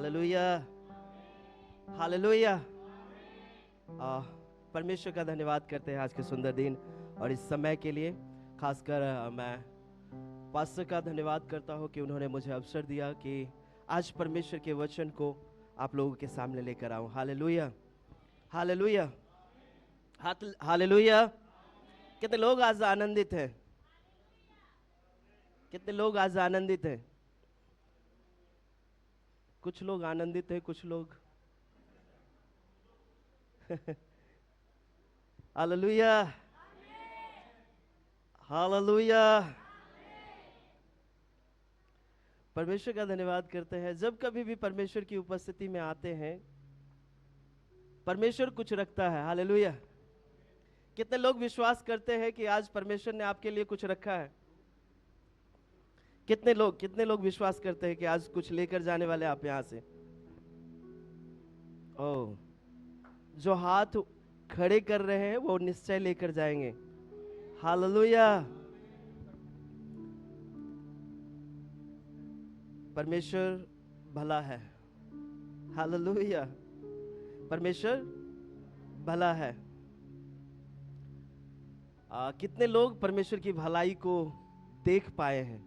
Hallelujah, hallelujah. परमेश्वर का धन्यवाद करते हैं आज के सुंदर दिन और इस समय के लिए। खासकर मैं पास्टर का धन्यवाद करता हूं कि उन्होंने मुझे अवसर दिया कि आज परमेश्वर के वचन को आप लोगों के सामने लेकर आऊं। Hallelujah, hallelujah, hallelujah. कितने लोग आज आनंदित हैं? कितने लोग आज आनंदित हैं? कुछ लोग आनंदित हैं, कुछ लोग हालेलुया, हालेलुया। परमेश्वर का धन्यवाद करते हैं। जब कभी भी परमेश्वर की उपस्थिति में आते हैं, परमेश्वर कुछ रखता है। हालेलुया। कितने लोग विश्वास करते हैं कि आज परमेश्वर ने आपके लिए कुछ रखा है? कितने लोग विश्वास करते हैं कि आज कुछ लेकर जाने वाले आप यहां से? ओ, जो हाथ खड़े कर रहे हैं वो निश्चय लेकर जाएंगे। हालेलुया। परमेश्वर भला है। हालेलुया। परमेश्वर भला है। कितने लोग परमेश्वर की भलाई को देख पाए हैं?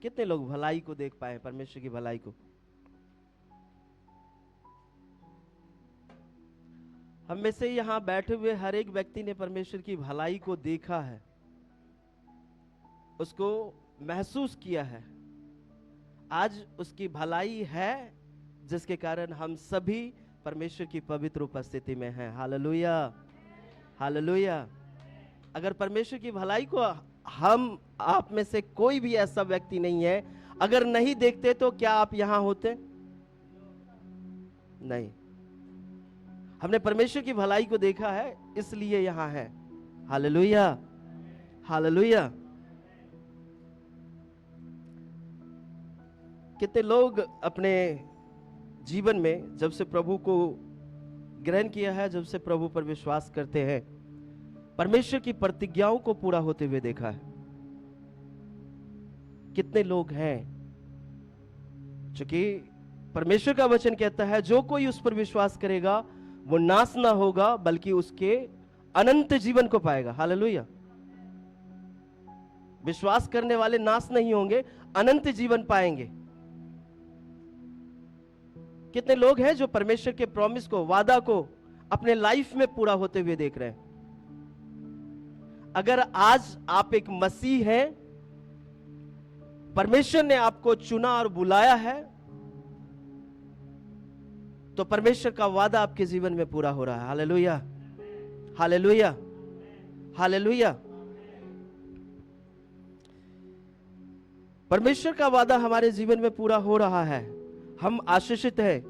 कितने लोग भलाई को देख पाए, परमेश्वर की भलाई को? हम में से यहां बैठे हुए हर एक व्यक्ति ने परमेश्वर की भलाई को देखा है, उसको महसूस किया है। आज उसकी भलाई है जिसके कारण हम सभी परमेश्वर की पवित्र उपस्थिति में हैं। Hallelujah, hallelujah. अगर परमेश्वर की भलाई को हम आप में से कोई भी ऐसा व्यक्ति नहीं है, अगर नहीं देखते तो क्या आप यहां होते? नहीं। हमने परमेश्वर की भलाई को देखा है, इसलिए यहां है। Hallelujah, hallelujah. कितने लोग अपने जीवन में जब से प्रभु को ग्रहण किया है, जब से प्रभु पर विश्वास करते हैं, परमेश्वर की प्रतिज्ञाओं को पूरा होते हुए देखा है? कितने लोग हैं? क्योंकि परमेश्वर का वचन कहता है जो कोई उस पर विश्वास करेगा वो नाश ना होगा बल्कि उसके अनंत जीवन को पाएगा। हालेलुया। विश्वास करने वाले नाश नहीं होंगे, अनंत जीवन पाएंगे। कितने लोग हैं जो परमेश्वर के प्रॉमिस को, वादा को अपने लाइफ में पूरा होते हुए देख रहे हैं? अगर आज आप एक मसीह हैं, परमेश्वर ने आपको चुना और बुलाया है, तो परमेश्वर का वादा आपके जीवन में पूरा हो रहा है। Hallelujah, hallelujah, hallelujah. परमेश्वर का वादा हमारे जीवन में पूरा हो रहा है। हम आशीषित हैं,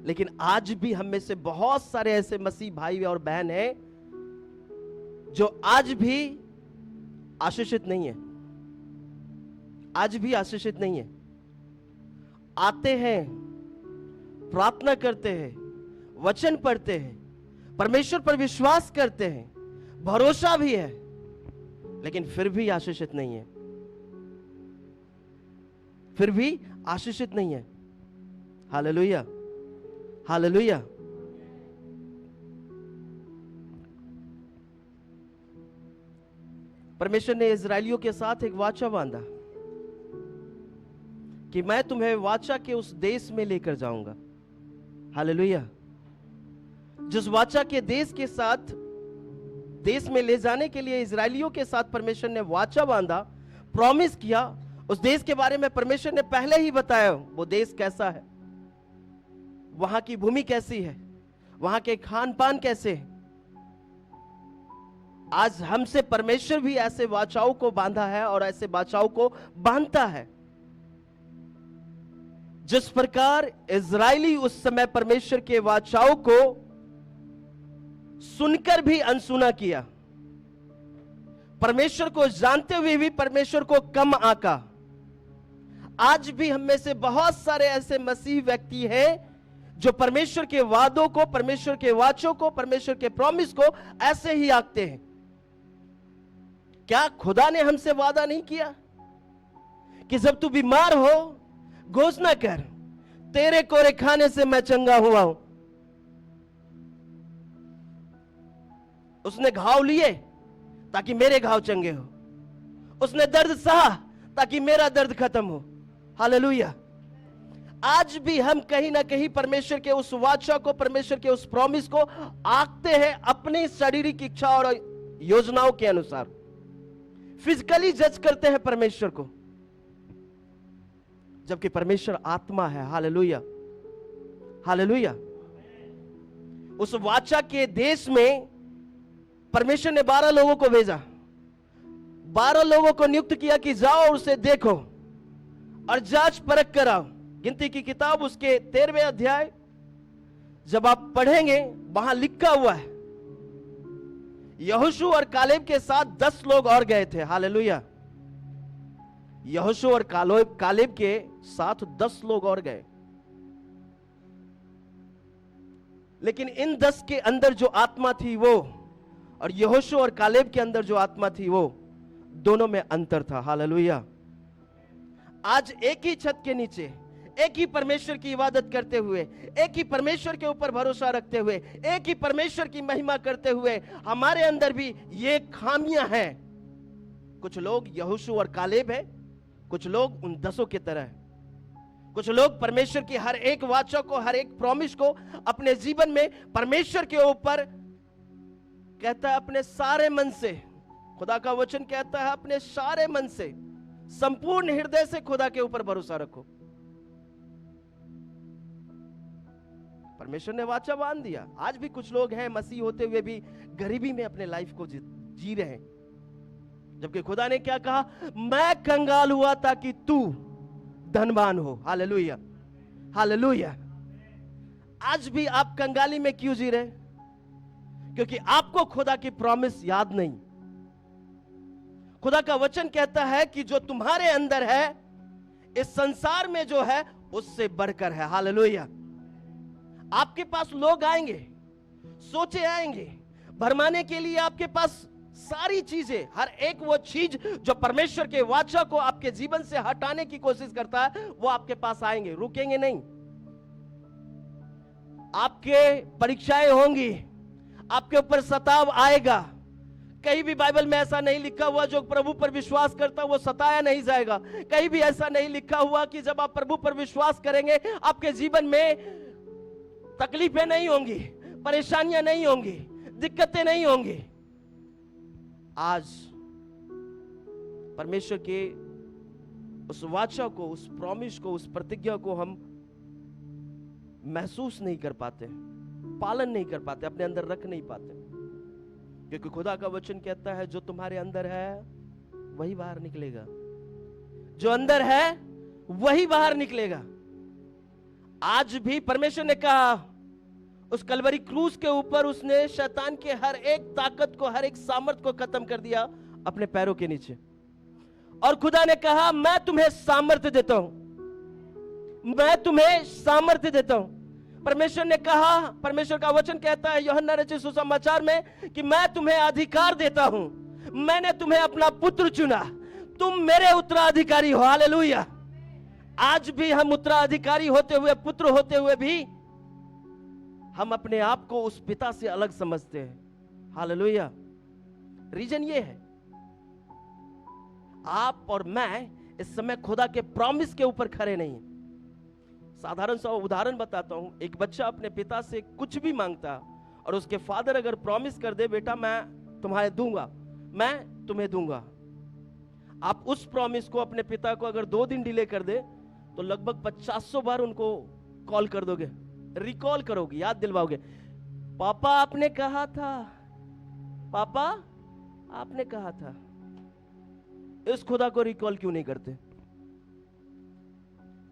लेकिन आज भी हम में से बहुत सारे ऐसे मसीह भाई और बहन हैं जो आज भी आशीषित नहीं है। आज भी आशीषित नहीं है। आते हैं, प्रार्थना करते हैं, वचन पढ़ते हैं, परमेश्वर पर विश्वास करते हैं, भरोसा भी है, लेकिन फिर भी आशीषित नहीं है। फिर भी आशीषित नहीं है। Hallelujah, hallelujah. परमेश्वर ने इजरायलियों के साथ एक वाचा बांधा कि मैं तुम्हें वाचा के उस देश में लेकर जाऊंगा। हालेलुया। जिस वाचा के देश के साथ, देश में ले जाने के लिए इजरायलियों के साथ परमेश्वर ने वाचा बांधा, प्रॉमिस किया, उस देश के बारे में परमेश्वर ने पहले ही बताया। वो देश कैसा है, वहां की भूमि कैसी है, वहां के खान पान कैसे है। आज हमसे परमेश्वर भी ऐसे वाचाओं को बांधा है और ऐसे वाचाओं को बांधता है। जिस प्रकार इजरायली उस समय परमेश्वर के वाचाओं को सुनकर भी अनसुना किया, परमेश्वर को जानते हुए भी परमेश्वर को कम आंका, आज भी हम में से बहुत सारे ऐसे मसीह व्यक्ति हैं जो परमेश्वर के वादों को, परमेश्वर के वाचों को, परमेश्वर के प्रॉमिस को ऐसे ही आंकते हैं। क्या खुदा ने हमसे वादा नहीं किया कि जब तू बीमार हो घोषणा कर, तेरे कोरे खाने से मैं चंगा हुआ हूं। उसने घाव लिए ताकि मेरे घाव चंगे हो, उसने दर्द सहा ताकि मेरा दर्द खत्म हो। हालेलुया। आज भी हम कहीं ना कहीं परमेश्वर के उस वाचा को, परमेश्वर के उस प्रॉमिस को आंकते हैं अपनी शारीरिक इच्छा और योजनाओं के अनुसार, फिजिकली जज करते हैं परमेश्वर को, जबकि परमेश्वर आत्मा है। Hallelujah, hallelujah. उस वाचा के देश में परमेश्वर ने 12 लोगों को भेजा, 12 लोगों को नियुक्त किया कि जाओ और उसे देखो और जांच परख कराओ। गिनती की किताब उसके 13वें अध्याय जब आप पढ़ेंगे, वहां लिखा हुआ है यहोशू और कालेब के साथ 10 लोग और गए थे। हालेलुया। यहोशू और कालेब के साथ 10 लोग और गए, लेकिन इन 10 के अंदर जो आत्मा थी वो, और यहोशू और कालेब के अंदर जो आत्मा थी वो, दोनों में अंतर था। हालेलुया। आज एक ही छत के नीचे, एक ही परमेश्वर की इबादत करते हुए, एक ही परमेश्वर के ऊपर भरोसा रखते हुए, एक ही परमेश्वर की महिमा करते हुए, हमारे अंदर भी ये खामियां हैं। कुछ लोग यहोशू और कालेब है, कुछ लोग उन 10 की तरह है। कुछ लोग परमेश्वर की हर एक वाचा को, हर एक प्रॉमिस को अपने जीवन में परमेश्वर के ऊपर कहता है अपने सारे मन से। खुदा का वचन कहता है अपने सारे मन से, संपूर्ण हृदय से खुदा के ऊपर भरोसा रखो। परमेश्वर ने वाचा बांध दिया। आज भी कुछ लोग हैं मसीह होते हुए भी गरीबी में अपने लाइफ को जी रहे हैं, जबकि खुदा ने क्या कहा, मैं कंगाल हुआ ताकि तू धनवान हो। Hallelujah, hallelujah. आज भी आप कंगाली में क्यों जी रहे? क्योंकि आपको खुदा की प्रॉमिस याद नहीं। खुदा का वचन कहता है कि जो तुम्हारे अंदर है इस संसार में जो है उससे बढ़कर है। हालेलुया। आपके पास लोग आएंगे, सोचे आएंगे, भरमाने के लिए आपके पास सारी चीजें, हर एक वो चीज जो परमेश्वर के वाचा को आपके जीवन से हटाने की कोशिश करता है वो आपके पास आएंगे, रुकेंगे नहीं। आपके परीक्षाएं होंगी, आपके ऊपर सताव आएगा। कहीं भी बाइबल में ऐसा नहीं लिखा हुआ जो प्रभु पर विश्वास करता वो सताया नहीं जाएगा। कहीं भी ऐसा नहीं लिखा हुआ कि जब आप प्रभु पर विश्वास करेंगे आपके जीवन में तकलीफें नहीं होंगी, परेशानियां नहीं होंगी, दिक्कतें नहीं होंगी। आज परमेश्वर के उस वाचा को, उस प्रॉमिस को, उस प्रतिज्ञा को हम महसूस नहीं कर पाते, पालन नहीं कर पाते, अपने अंदर रख नहीं पाते, क्योंकि खुदा का वचन कहता है जो तुम्हारे अंदर है वही बाहर निकलेगा। जो अंदर है वही बाहर निकलेगा। आज भी परमेश्वर ने कहा, उस कलवरी क्रूस के ऊपर उसने शैतान के हर एक ताकत को, हर एक सामर्थ को खत्म कर दिया अपने पैरों के नीचे। और खुदा ने कहा मैं तुम्हें सामर्थ्य देता हूं, मैं तुम्हें सामर्थ्य देता हूं। परमेश्वर ने कहा, परमेश्वर का वचन कहता है यूहन्ना रचित सुसमाचार में कि मैं तुम्हें अधिकार देता हूं, मैंने तुम्हें अपना पुत्र चुना, तुम मेरे उत्तराधिकारी हो। हालेलुया। आज भी हम उत्तराधिकारी होते हुए, पुत्र होते हुए भी हम अपने आप को उस पिता से अलग समझते हैं। हालेलुया। रीजन ये है, आप और मैं इस समय खुदा के प्रॉमिस के ऊपर खड़े नहीं। साधारण सा उदाहरण बताता हूं। एक बच्चा अपने पिता से कुछ भी मांगता और उसके फादर अगर प्रॉमिस कर दे, बेटा मैं तुम्हारे दूंगा, मैं तुम्हें दूंगा, आप उस प्रॉमिस को अपने पिता को अगर 2 दिन डिले कर दे तो लगभग 50 बार उनको कॉल कर दोगे, रिकॉल करोगे, याद दिलवाओगे, पापा आपने कहा था, पापा आपने कहा था। इस खुदा को रिकॉल क्यों नहीं करते?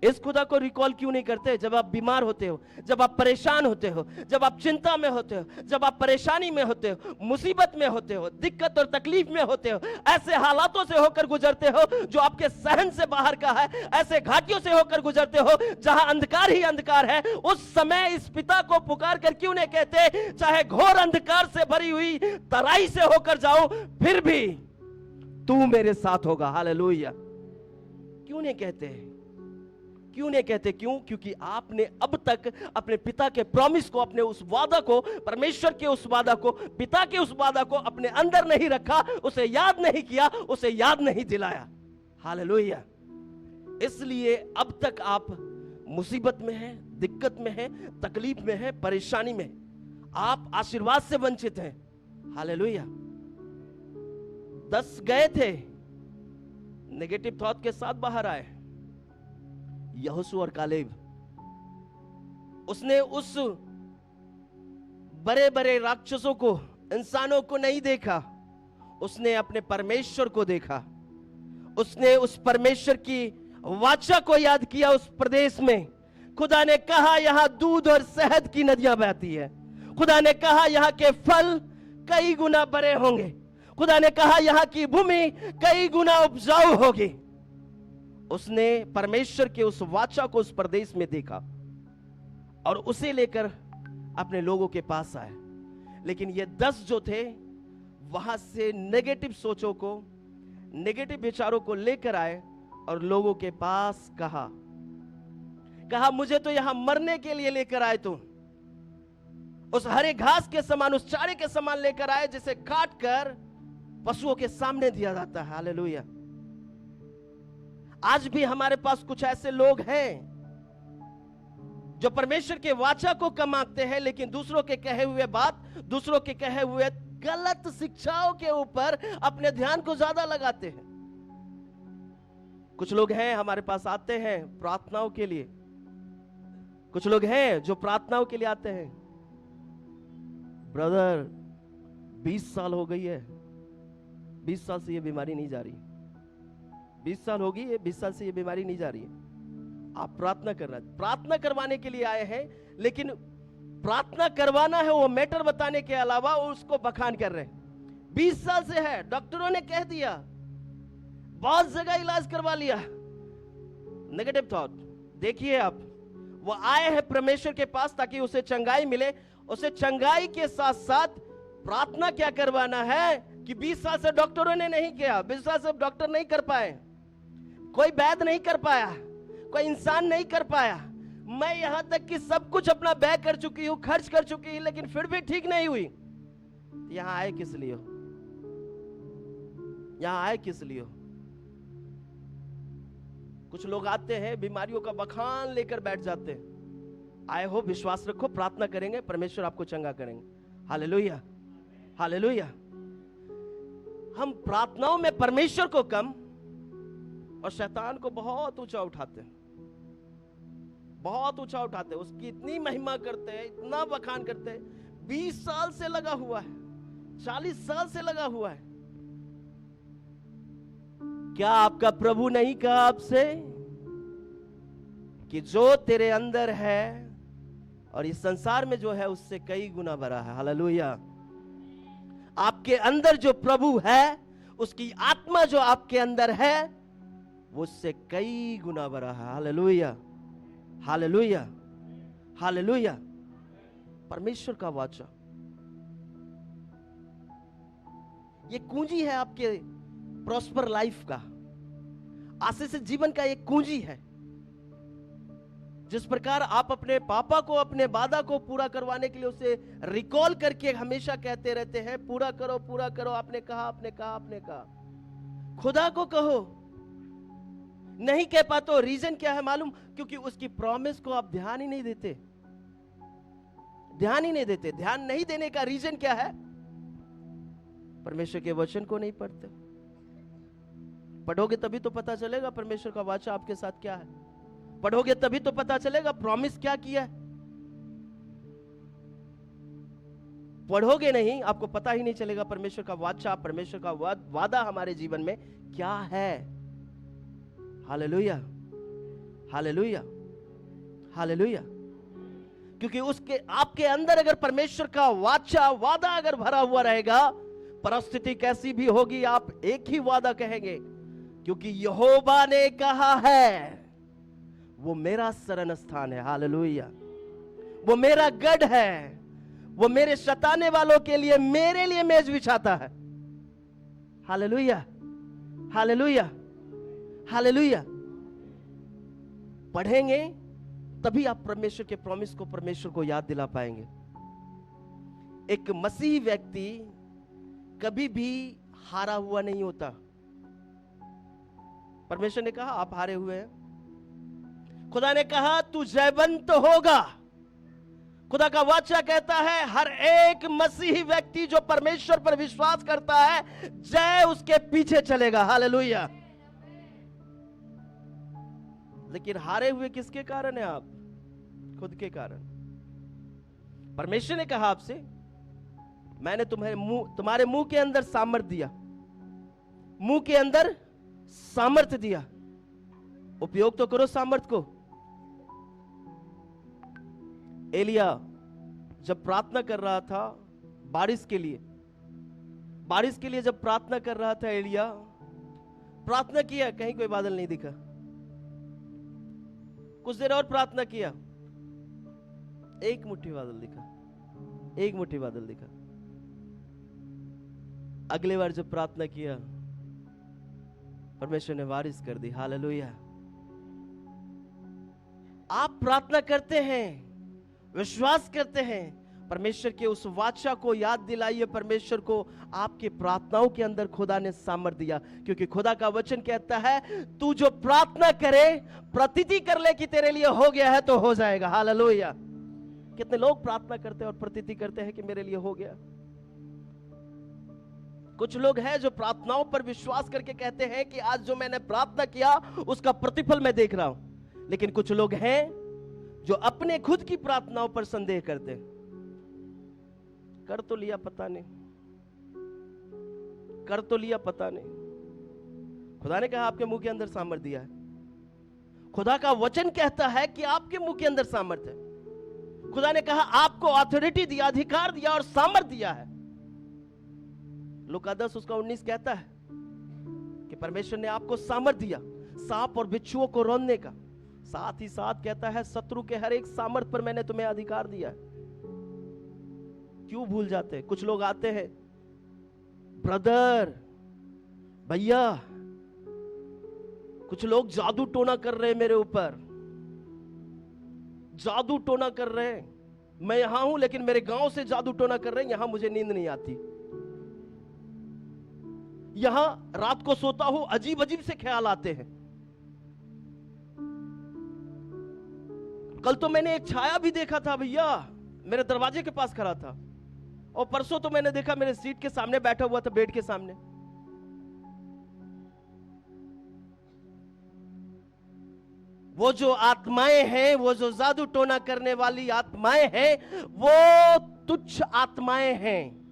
इस खुदा को रिकॉल क्यों नहीं करते? जब आप बीमार होते हो, जब आप परेशान होते हो, जब आप चिंता में होते हो, जब आप परेशानी में होते हो, मुसीबत में होते हो, दिक्कत और तकलीफ में होते हो, ऐसे हालातों से होकर गुजरते हो जो आपके सहन से बाहर का है, ऐसे घाटियों से होकर गुजरते हो जहां अंधकार ही अंधकार है, उस समय इस पिता को पुकार कर क्यों नहीं कहते, चाहे घोर अंधकार से भरी हुई तराई से होकर जाऊं फिर भी तू मेरे साथ होगा। हालेलुया। क्यों नहीं कहते? क्यों नहीं कहते? क्यों? क्योंकि आपने अब तक अपने पिता के प्रॉमिस को, अपने उस वादा को, परमेश्वर के उस वादा को, पिता के उस वादा को अपने अंदर नहीं रखा, उसे याद नहीं किया, उसे याद नहीं दिलाया। हालेलुया। इसलिए अब तक आप मुसीबत में हैं, दिक्कत में हैं, तकलीफ में हैं, परेशानी में, आप आशीर्वाद से वंचित हैं। हालेलुया। 10 गए थे, नेगेटिव थॉट के साथ बाहर आए, यहोशू और कालेब। उसने उस बड़े बड़े राक्षसों को, इंसानों को नहीं देखा, उसने अपने परमेश्वर को देखा। उसने उस परमेश्वर की वाचा को याद किया। उस प्रदेश में खुदा ने कहा यहां दूध और शहद की नदियां बहती है। खुदा ने कहा यहां के फल कई गुना बड़े होंगे। खुदा ने कहा यहां की भूमि कई गुना उपजाऊ होगी। उसने परमेश्वर के उस वाचा को उस प्रदेश में देखा और उसे लेकर अपने लोगों के पास आए। लेकिन ये 10 जो थे, वहां से नेगेटिव सोचों को, नेगेटिव विचारों को लेकर आए और लोगों के पास कहा मुझे तो यहां मरने के लिए लेकर आए तुम। उस हरे घास के समान, उस चारे के समान लेकर आए जिसे काट कर पशुओं के सामने दिया जाता है। हालेलुया। आज भी हमारे पास कुछ ऐसे लोग हैं जो परमेश्वर के वाचा को कमाते हैं, लेकिन दूसरों के कहे हुए बात, दूसरों के कहे हुए गलत शिक्षाओं के ऊपर अपने ध्यान को ज्यादा लगाते हैं। कुछ लोग हैं हमारे पास आते हैं प्रार्थनाओं के लिए। कुछ लोग हैं जो प्रार्थनाओं के लिए आते हैं। ब्रदर 20 साल हो गई है, 20 साल से ये बीमारी नहीं जा रही। 20 साल होगी, ये 20 साल से ये बीमारी नहीं जा रही है। आप प्रार्थना करना, प्रार्थना करवाने के लिए आए हैं, लेकिन प्रार्थना करवाना है वो मैटर बताने के अलावा उसको बखान कर रहे हैं। 20 साल से है, डॉक्टरों ने कह दिया, बहुत जगह इलाज करवा लिया। Negative thought. देखिए आप, वो आए हैं परमेश्वर के पास ताकि उसे चंगाई मिले। उसे चंगाई के साथ साथ प्रार्थना क्या करवाना है कि 20 साल से डॉक्टरों ने नहीं किया, 20 साल से डॉक्टर नहीं कर पाए, कोई वैद्य नहीं कर पाया, कोई इंसान नहीं कर पाया। मैं यहां तक कि सब कुछ अपना व्यय कर चुकी हूं, खर्च कर चुकी हूं, लेकिन फिर भी ठीक नहीं हुई। यहां आए किस लिए हो? यहां आए किस लिए हो? कुछ लोग आते हैं बीमारियों का बखान लेकर बैठ जाते हैं। आए हो, विश्वास रखो, प्रार्थना करेंगे, परमेश्वर आपको चंगा करेंगे। Hallelujah, hallelujah. हम प्रार्थनाओं में परमेश्वर को कम और शैतान को बहुत ऊंचा उठाते हैं, बहुत ऊंचा उठाते हैं, उसकी इतनी महिमा करते हैं, इतना बखान करते हैं। 20 साल से लगा हुआ है, 40 साल से लगा हुआ है। क्या आपका प्रभु नहीं कहा आपसे कि जो तेरे अंदर है और इस संसार में जो है उससे कई गुना बड़ा है? हालेलुया। आपके अंदर जो प्रभु है, उसकी आत्मा जो आपके अंदर है, वो उससे कई गुना बड़ा है। Hallelujah, hallelujah, hallelujah. परमेश्वर का वाचा, ये कुंजी है आपके प्रॉस्पर लाइफ का, आशीषित जीवन का एक कुंजी है। जिस प्रकार आप अपने पापा को, अपने वादा को पूरा करवाने के लिए उसे रिकॉल करके हमेशा कहते रहते हैं, पूरा करो, पूरा करो, आपने कहा, आपने कहा, आपने कहा। खुदा को कहो, नहीं कह पाते हो, रीजन क्या है मालूम? क्योंकि उसकी प्रॉमिस को आप ध्यान ही नहीं देते, ध्यान ही नहीं देते। ध्यान नहीं देने का रीजन क्या है? परमेश्वर के वचन को नहीं पढ़ते। पढ़ोगे तभी तो पता चलेगा परमेश्वर का वाचा आपके साथ क्या है। पढ़ोगे तभी तो पता चलेगा प्रॉमिस क्या किया है। पढ़ोगे नहीं, आपको पता ही नहीं चलेगा परमेश्वर का वाचा, परमेश्वर का वादा हमारे जीवन में क्या है। Hallelujah, hallelujah, hallelujah. क्योंकि उसके आपके अंदर अगर परमेश्वर का वाचा, वादा अगर भरा हुआ रहेगा, परिस्थिति कैसी भी होगी, आप एक ही वादा कहेंगे, क्योंकि यहोवा ने कहा है, वो मेरा शरण स्थान है। हालेलुया। वो मेरा गढ़ है, वो मेरे सताने वालों के लिए, मेरे लिए मेज बिछाता है। Hallelujah, hallelujah, hallelujah. पढ़ेंगे तभी आप परमेश्वर के प्रॉमिस को, परमेश्वर को याद दिला पाएंगे। एक मसीही व्यक्ति कभी भी हारा हुआ नहीं होता। परमेश्वर ने कहा आप हारे हुए हैं। खुदा ने कहा तू जयवंत होगा। खुदा का वाचा कहता है हर एक मसीही व्यक्ति जो परमेश्वर पर विश्वास करता है, जय उसके पीछे चलेगा। हालेलुया। लेकिन हारे हुए किसके कारण है आप? खुद के कारण। परमेश्वर ने कहा आपसे, मैंने तुम्हारे मुंह के अंदर सामर्थ दिया, मुंह के अंदर सामर्थ दिया, उपयोग तो करो सामर्थ को। एलिया जब प्रार्थना कर रहा था बारिश के लिए जब प्रार्थना कर रहा था, एलिया प्रार्थना किया, कहीं कोई बादल नहीं दिखा। कुछ देर और प्रार्थना किया, एक मुट्ठी बादल दिखा। अगली बार जब प्रार्थना किया, परमेश्वर ने बारिश कर दी। हालेलुया। आप प्रार्थना करते हैं, विश्वास करते हैं, परमेश्वर के उस वाचा को याद दिलाइए। परमेश्वर को आपके प्रार्थनाओं के अंदर खुदा ने सामर्थ दिया, क्योंकि खुदा का वचन कहता है तू जो प्रार्थना करे, प्रतीति कर ले कि तेरे लिए हो गया है तो हो जाएगा। हालेलुया। कितने लोग प्रार्थना करते हैं और प्रतीति करते हैं कि मेरे लिए हो गया। कुछ लोग हैं जो प्रार्थनाओं पर विश्वास करके कहते हैं कि आज जो मैंने प्रार्थना किया उसका प्रतिफल मैं देख रहा हूं। लेकिन कुछ लोग हैं जो अपने खुद की प्रार्थनाओं पर संदेह करते हैं। कर तो लिया पता नहीं। खुदा ने कहा आपके मुंह के अंदर सामर्थ दिया है। खुदा का वचन कहता है कि आपके मुंह के अंदर सामर्थ है। खुदा ने कहा आपको अथॉरिटी दिया, अधिकार दिया और सामर्थ दिया है। लूका 10:19 कहता है कि परमेश्वर ने आपको सामर्थ दिया सांप और बिच्छुओं को रौंदने का। साथ ही साथ कहता है शत्रु के हर एक सामर्थ पर मैंने तुम्हें अधिकार दिया है। क्यों भूल जाते हैं? कुछ लोग आते हैं, ब्रदर, भैया, कुछ लोग जादू टोना कर रहे हैं मेरे ऊपर, जादू टोना कर रहे हैं। मैं यहां हूं लेकिन मेरे गांव से जादू टोना कर रहे हैं, यहां मुझे नींद नहीं आती, यहां रात को सोता हूं अजीब अजीब से ख्याल आते हैं। कल तो मैंने एक छाया भी देखा था भैया, मेरे दरवाजे के पास खड़ा था। और परसों तो मैंने देखा मेरे सीट के सामने बैठा हुआ था, बेड के सामने। वो जो आत्माएं हैं, वो जो जादू टोना करने वाली आत्माएं हैं, वो तुच्छ आत्माएं हैं।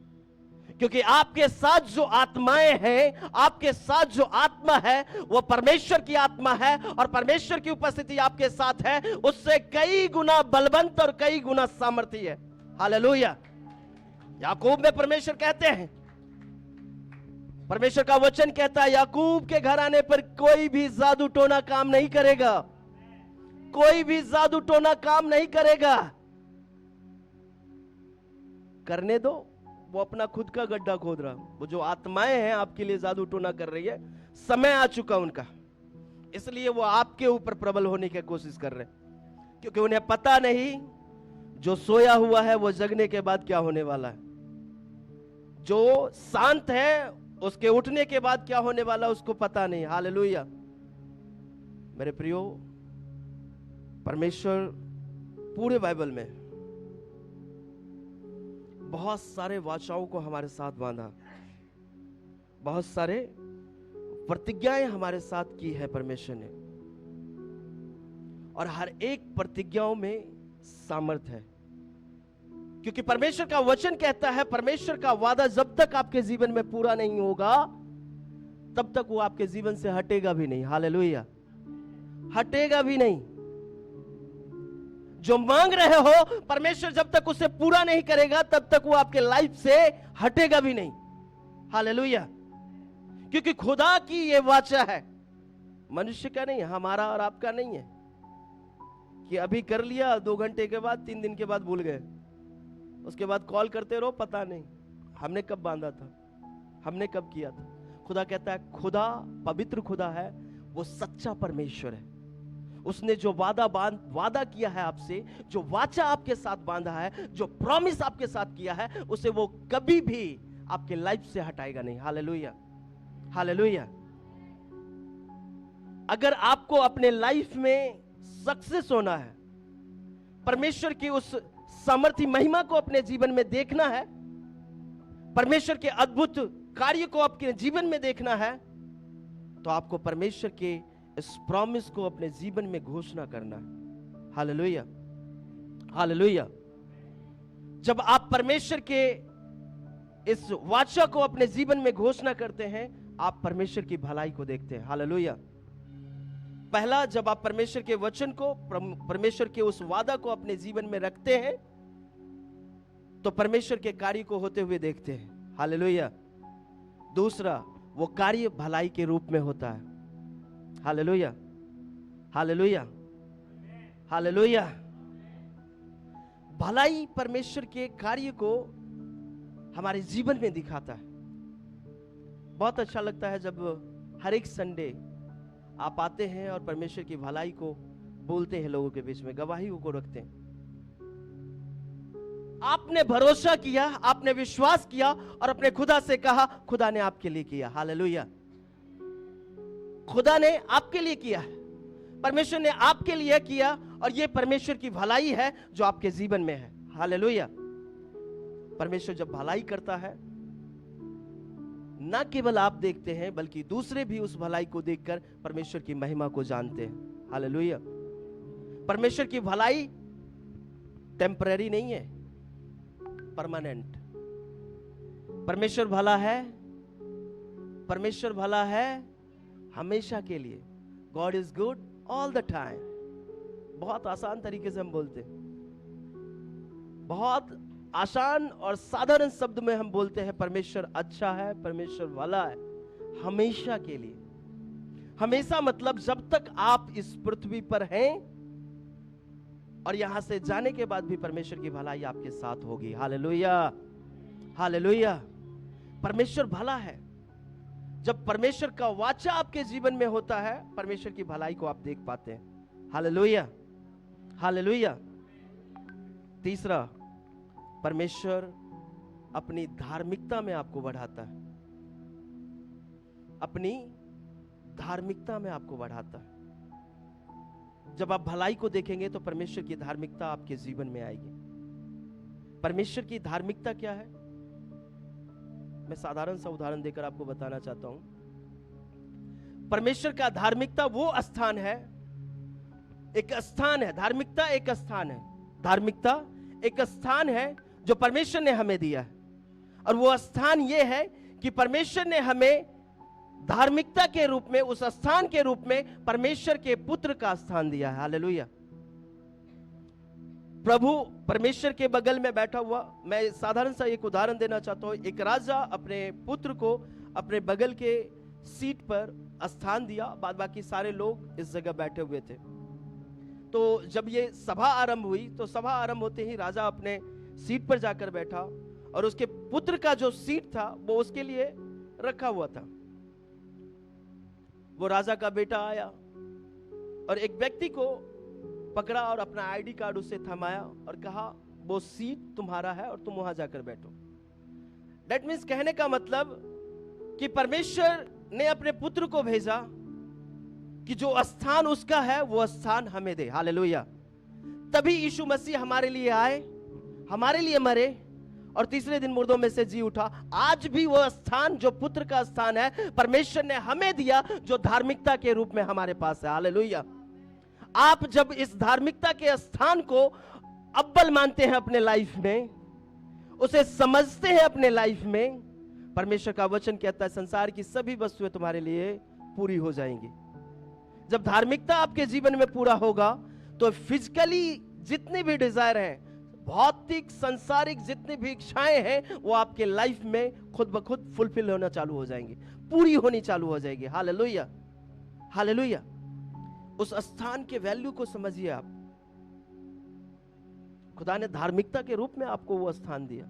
क्योंकि आपके साथ जो आत्माएं हैं, आपके साथ जो आत्मा है, वो परमेश्वर की आत्मा है। और परमेश्वर की उपस्थिति आपके साथ है, उससे कई गुना बलवंत और कई गुना सामर्थी है। हालेलुया। याकूब में परमेश्वर कहते हैं, परमेश्वर का वचन कहता है याकूब के घराने पर कोई भी जादू टोना काम नहीं करेगा, कोई भी जादू टोना काम नहीं करेगा। करने दो, वो अपना खुद का गड्ढा खोद रहा। वो जो आत्माएं हैं आपके लिए जादू टोना कर रही है, समय आ चुका उनका, इसलिए वो आपके ऊपर प्रबल होने की कोशिश कर रहे हैं। क्योंकि उन्हें पता नहीं जो सोया हुआ है वो जगने के बाद क्या होने वाला है, जो शांत है उसके उठने के बाद क्या होने वाला उसको पता नहीं। हालेलुया। मेरे प्रियो, परमेश्वर पूरे बाइबल में बहुत सारे वाचाओं को हमारे साथ बांधा, बहुत सारे प्रतिज्ञाएं हमारे साथ की है परमेश्वर ने, और हर एक प्रतिज्ञाओं में सामर्थ है। क्योंकि परमेश्वर का वचन कहता है, परमेश्वर का वादा जब तक आपके जीवन में पूरा नहीं होगा तब तक वो आपके जीवन से हटेगा भी नहीं। हालेलुया। हटेगा भी नहीं। जो मांग रहे हो, परमेश्वर जब तक उसे पूरा नहीं करेगा तब तक वो आपके लाइफ से हटेगा भी नहीं। हालेलुया। क्योंकि खुदा की ये वाचा है, मनुष्य का नहीं, हमारा और आपका नहीं है कि अभी कर लिया, 2 घंटे के बाद, 3 दिन के बाद भूल गए, उसके बाद कॉल करते रहो, पता नहीं हमने कब बांधा था, हमने कब किया था। खुदा कहता है, खुदा पवित्र खुदा है, वो सच्चा परमेश्वर है, उसने जो वादा किया है आपसे, जो वाचा आपके साथ बांधा है, जो प्रॉमिस आपके साथ किया है, उसे वो कभी भी आपके लाइफ से हटाएगा नहीं। Hallelujah, hallelujah. अगर आपको अपने लाइफ में सक्सेस होना है, परमेश्वर की उस सामर्थ्य महिमा को अपने जीवन में देखना है, परमेश्वर के अद्भुत कार्य को आपके जीवन में देखना है, तो आपको परमेश्वर के इस प्रॉमिस को अपने जीवन में घोषणा करना है। Hallelujah, hallelujah. जब आप परमेश्वर के इस वाचा को अपने जीवन में घोषणा करते हैं, आप परमेश्वर की भलाई को देखते हैं। हालेलुया। पहला, जब आप परमेश्वर के वचन को, परमेश्वर के उस वादा को अपने जीवन में रखते हैं, तो परमेश्वर के कार्य को होते हुए देखते हैं। हालेलुया। दूसरा, वो कार्य भलाई के रूप में होता है। Hallelujah, hallelujah, hallelujah. भलाई परमेश्वर के कार्य को हमारे जीवन में दिखाता है। बहुत अच्छा लगता है जब हर एक संडे आप आते हैं और परमेश्वर की भलाई को बोलते हैं, लोगों के बीच में गवाही को रखते हैं। आपने भरोसा किया, आपने विश्वास किया और अपने खुदा से कहा, खुदा ने आपके लिए किया। हालेलुया। खुदा ने आपके लिए किया है, परमेश्वर ने आपके लिए किया, और यह परमेश्वर की भलाई है जो आपके जीवन में है। हालेलुया। परमेश्वर जब भलाई करता है, ना केवल आप देखते हैं बल्कि दूसरे भी उस भलाई को देखकर परमेश्वर की महिमा को जानते हैं। हालेलुया। परमेश्वर की भलाई टेम्पररी नहीं है, परमानेंट। परमेश्वर भला है, परमेश्वर भला है हमेशा के लिए। God is good all the time. बहुत आसान तरीके से हम बोलते हैं, बहुत आसान और साधारण शब्द में हम बोलते हैं, परमेश्वर अच्छा है, परमेश्वर भला है हमेशा के लिए। हमेशा मतलब जब तक आप इस पृथ्वी पर हैं, और यहां से जाने के बाद भी परमेश्वर की भलाई आपके साथ होगी। Hallelujah, hallelujah. परमेश्वर भला है। जब परमेश्वर का वाचा आपके जीवन में होता है, परमेश्वर की भलाई को आप देख पाते हैं। Hallelujah, hallelujah. तीसरा, परमेश्वर अपनी धार्मिकता में आपको बढ़ाता है, अपनी धार्मिकता में आपको बढ़ाता है। जब आप भलाई को देखेंगे तो परमेश्वर की धार्मिकता आपके जीवन में आएगी। परमेश्वर की धार्मिकता क्या है? मैं साधारण सा उदाहरण देकर आपको बताना चाहता हूं। परमेश्वर का धार्मिकता वो स्थान है, एक स्थान है, धार्मिकता एक स्थान है, धार्मिकता एक स्थान है जो परमेश्वर ने हमें दिया है। और वो स्थान ये है कि परमेश्वर ने हमें धार्मिकता के रूप में, उस स्थान के रूप में परमेश्वर के पुत्र का स्थान दिया है। हालेलुया। प्रभु परमेश्वर के बगल में बैठा हुआ, मैं साधारण सा एक उदाहरण देना चाहता हूं। एक राजा अपने पुत्र को अपने बगल के सीट पर स्थान दिया, बाद बाकी सारे लोग इस जगह बैठे हुए थे। तो जब ये सभा आरंभ हुई, तो सभा आरंभ होते ही राजा अपने सीट पर जाकर बैठा, और उसके पुत्र का जो सीट था वो उसके लिए रखा हुआ था। वो राजा का बेटा आया और एक व्यक्ति को पकड़ा और अपना आईडी कार्ड उससे थमाया और कहा, वो सीट तुम्हारा है और तुम वहां जाकर बैठो। दैट मीन्स, कहने का मतलब कि परमेश्वर ने अपने पुत्र को भेजा कि जो स्थान उसका है वो स्थान हमें दे। हालेलुया। तभी यीशु मसीह हमारे लिए आए, हमारे लिए मरे और तीसरे दिन मुर्दों में से जी उठा। आज भी वो स्थान जो पुत्र का स्थान है परमेश्वर ने हमें दिया, जो धार्मिकता के रूप में हमारे पास है। हालेलुया। आप जब इस धार्मिकता के स्थान को अव्वल मानते हैं अपने लाइफ में, उसे समझते हैं अपने लाइफ में, परमेश्वर का वचन कहता है संसार की सभी वस्तुएं तुम्हारे लिए पूरी हो जाएंगी। जब धार्मिकता आपके जीवन में पूरा होगा तो फिजिकली जितने भी डिजायर हैं, भौतिक सांसारिक जितनी भी इच्छाएं हैं, वो आपके लाइफ में खुद ब खुद फुलफिल होना चालू हो जाएंगी, पूरी होनी चालू हो जाएगी। Hallelujah, hallelujah. उस स्थान के वैल्यू को समझिए आप। खुदा ने धार्मिकता के रूप में आपको वो स्थान दिया,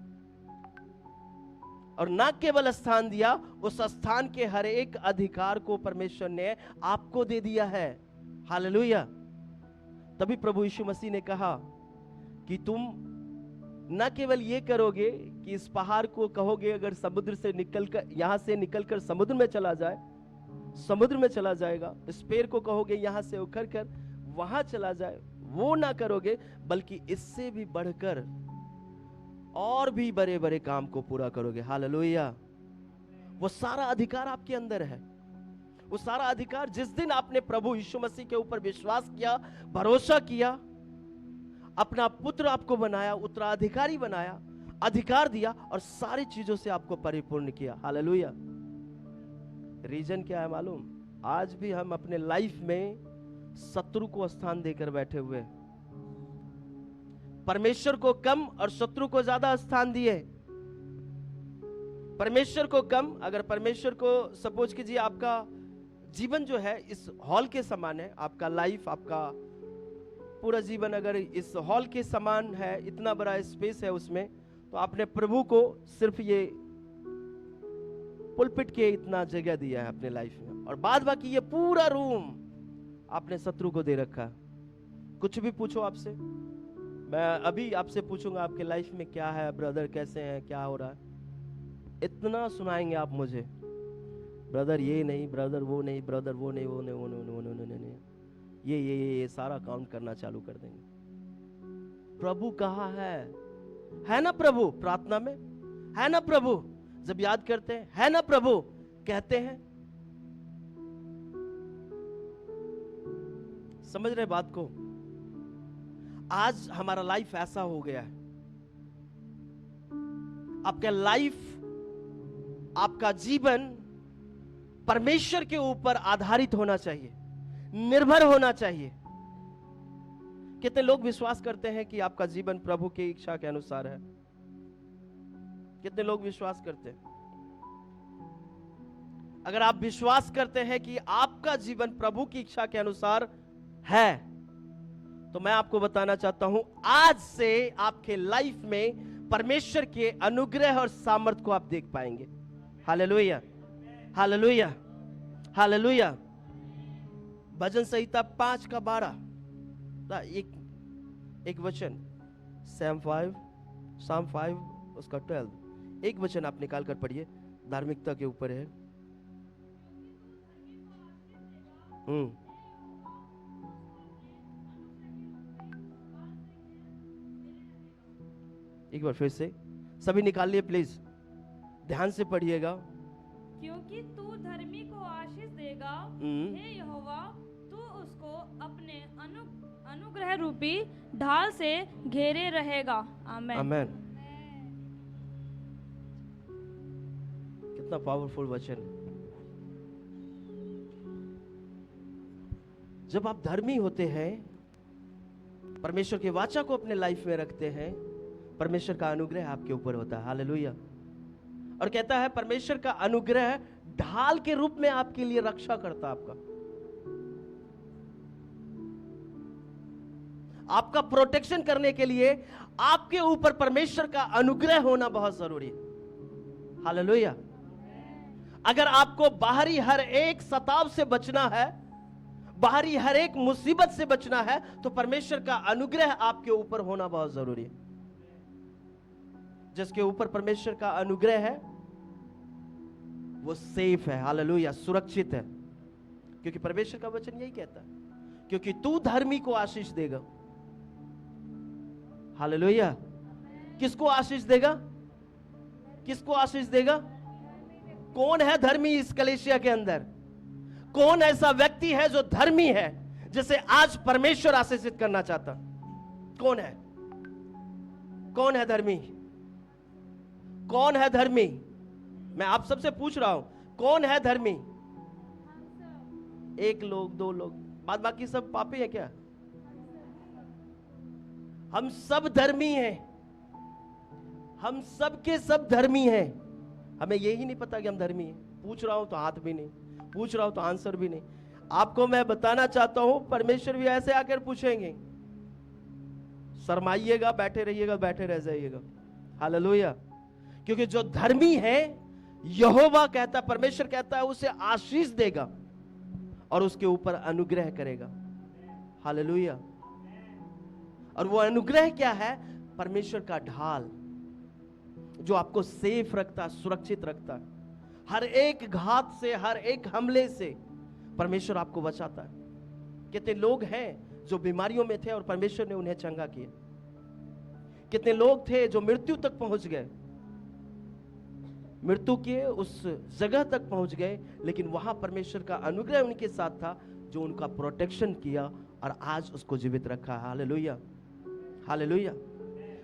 और ना केवल स्थान दिया, उस स्थान के हर एक अधिकार को परमेश्वर ने आपको दे दिया है। हालेलुया। तभी प्रभु यीशु मसीह ने कहा कि तुम न केवल ये करोगे कि इस पहाड़ को कहोगे अगर समुद्र से निकलकर, यहां से निकलकर समुद्र में चला जाए, समुद्र में चला जाएगा। इस पेड़ को कहोगे यहां से उखड़ कर वहां चला जाए, वो ना करोगे, बल्कि इससे भी बढ़कर और भी बड़े बड़े काम को पूरा करोगे। हालेलुया। वो सारा अधिकार आपके अंदर है। वो सारा अधिकार जिस दिन आपने प्रभु यीशु मसीह के ऊपर विश्वास किया, भरोसा किया, अपना पुत्र आपको बनाया, उत्तराधिकारी बनाया, अधिकार दिया और सारी चीजों से आपको परिपूर्ण किया। हालेलुया। रीजन क्या है मालूम? आज भी हम अपने लाइफ में शत्रु को स्थान देकर बैठे हुए, परमेश्वर को कम और शत्रु को ज्यादा स्थान दिए। परमेश्वर को कम, अगर परमेश्वर को सपोज कीजिए आपका जीवन जो है इस हॉल के समान है, आपका लाइफ, आपका पूरा जीवन अगर इस हॉल के समान है, इतना बड़ा स्पेस है उसमें, तो आपने प्रभु को सिर्फ ये पुलपिट के इतना जगह दिया है अपने लाइफ में, और बाद बाकी ये पूरा रूम आपने शत्रु को दे रखा। कुछ भी पूछो आपसे, मैं अभी आपसे पूछूंगा आपके लाइफ में क्या है ब्रदर, कैसे हैं, क्या हो रहा है, इतना सुनाएंगे आप मुझे, ब्रदर ये नहीं, ब्रदर वो नहीं, ब्रदर वो नहीं, वो नहीं, वो नहीं, वो नहीं, वो नहीं, ये सारा काउंट करना चालू कर देंगे। प्रभु कहाँ है ना प्रभु? प्रार्थना में है ना प्रभु? जब याद करते हैं है ना प्रभु कहते हैं। समझ रहे बात को? आज हमारा लाइफ ऐसा हो गया है, आपका लाइफ, आपका जीवन परमेश्वर के ऊपर आधारित होना चाहिए, निर्भर होना चाहिए। कितने लोग विश्वास करते हैं कि आपका जीवन प्रभु की इच्छा के अनुसार है? कितने लोग विश्वास करते हैं? अगर आप विश्वास करते हैं कि आपका जीवन प्रभु की इच्छा के अनुसार है, तो मैं आपको बताना चाहता हूं, आज से आपके लाइफ में परमेश्वर के अनुग्रह और सामर्थ को आप देख पाएंगे। Hallelujah, hallelujah, hallelujah. भजन संहिता 5:12 एक वचन, Psalm 5 उसका 12, एक वचन आप निकाल कर पढ़िए, धार्मिकता के ऊपर है। एक बार फिर से सभी निकाल लिए प्लीज, ध्यान से पढ़िएगा। क्योंकि तू धर्मी को आशीष देगा, हे यहोवा, तू उसको अपने अनुग्रह रूपी ढाल से घेरे रहेगा। आमेन, आमेन। कितना पावरफुल वचन। जब आप धर्मी होते हैं, परमेश्वर की वाचा को अपने लाइफ में रखते हैं, परमेश्वर का अनुग्रह आपके ऊपर होता है। हालेलुया। और कहता है परमेश्वर का अनुग्रह ढाल के रूप में आपके लिए रक्षा करता है। आपका प्रोटेक्शन करने के लिए आपके ऊपर परमेश्वर का अनुग्रह होना बहुत जरूरी है। हालेलुया। अगर आपको बाहरी हर एक सताव से बचना है, बाहरी हर एक मुसीबत से बचना है, तो परमेश्वर का अनुग्रह आपके ऊपर होना बहुत जरूरी है। जिसके ऊपर परमेश्वर का अनुग्रह है वो सेफ है। हालेलुया, सुरक्षित है। क्योंकि परमेश्वर का वचन यही कहता है, क्योंकि तू धर्मी को आशीष देगा। हालेलुया। किसको आशीष देगा? किसको आशीष देगा? कौन है धर्मी इस कलीसिया के अंदर? कौन ऐसा व्यक्ति है जो धर्मी है, जिसे आज परमेश्वर आशीषित करना चाहता? कौन है? कौन है धर्मी? कौन है धर्मी? मैं आप सबसे पूछ रहा हूं, कौन है धर्मी? एक लोग, दो लोग, बाद बाकी सब पापी है क्या? हम सब धर्मी हैं। हम सब के सब धर्मी हैं। हमें यही नहीं पता कि हम धर्मी हैं। पूछ रहा हूं तो हाथ भी नहीं, पूछ रहा हूं तो आंसर भी नहीं। आपको मैं बताना चाहता हूं, परमेश्वर भी ऐसे आकर पूछेंगे। शर्माइएगा, बैठे रहिएगा, बैठे रह जाइएगा। हालेलुया। क्योंकि जो धर्मी है, यहोवा कहता, परमेश्वर कहता है, उसे आशीष देगा और उसके ऊपर अनुग्रह करेगा। हालेलुया। और वो अनुग्रह क्या है? परमेश्वर का ढाल जो आपको सेफ रखता, सुरक्षित रखता है। हर एक घात से, हर एक हमले से परमेश्वर आपको बचाता है। कितने लोग हैं जो बीमारियों में थे और परमेश्वर ने उन्हें चंगा किया। कितने लोग थे जो मृत्यु तक पहुंच गए, मृत्यु के उस जगह तक पहुंच गए, लेकिन वहां परमेश्वर का अनुग्रह उनके साथ था जो उनका प्रोटेक्शन किया और आज उसको जीवित रखा। Hallelujah, hallelujah.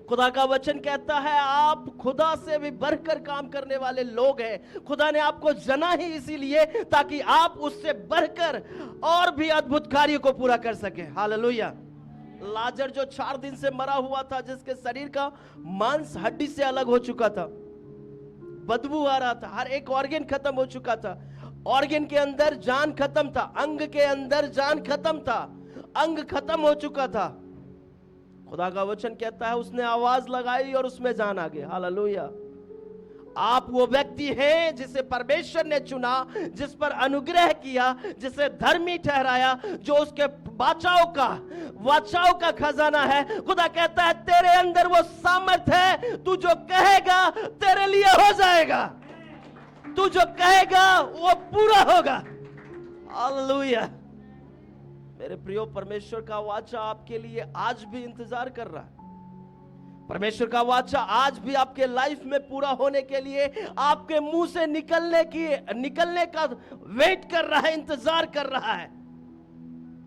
खुदा का वचन कहता है आप खुदा से भी बढ़कर काम करने वाले लोग हैं। खुदा ने आपको जना ही इसीलिए ताकि आप उससे बढ़कर और भी अद्भुत कार्य को पूरा कर सके। हालेलुया। लाजर जो 4 दिन से मरा हुआ था, जिसके शरीर का मांस हड्डी से अलग हो चुका था, बदबू आ रहा था, हर एक ऑर्गन खत्म हो चुका था, ऑर्गन के अंदर जान खत्म था, अंग के अंदर जान खत्म था, अंग खत्म हो चुका था। खुदा का वचन कहता है उसने आवाज लगाई और उसमें जान आ गई। हालेलुया। आप वो व्यक्ति हैं जिसे परमेश्वर ने चुना, जिस पर अनुग्रह किया, जिसे धर्मी ठहराया, जो उसके बचाव का खजाना है। खुदा कहता है तेरे अंदर वो सामर्थ है, तू जो कहेगा तेरे लिए हो जाएगा, तू जो कहेगा वो पूरा होगा। हालेलुया। मेरे प्रियो, परमेश्वर का वाचा आपके लिए आज भी इंतजार कर रहा है। परमेश्वर का वाचा आज भी आपके लाइफ में पूरा होने के लिए आपके मुंह से निकलने का वेट कर रहा है, इंतजार कर रहा है।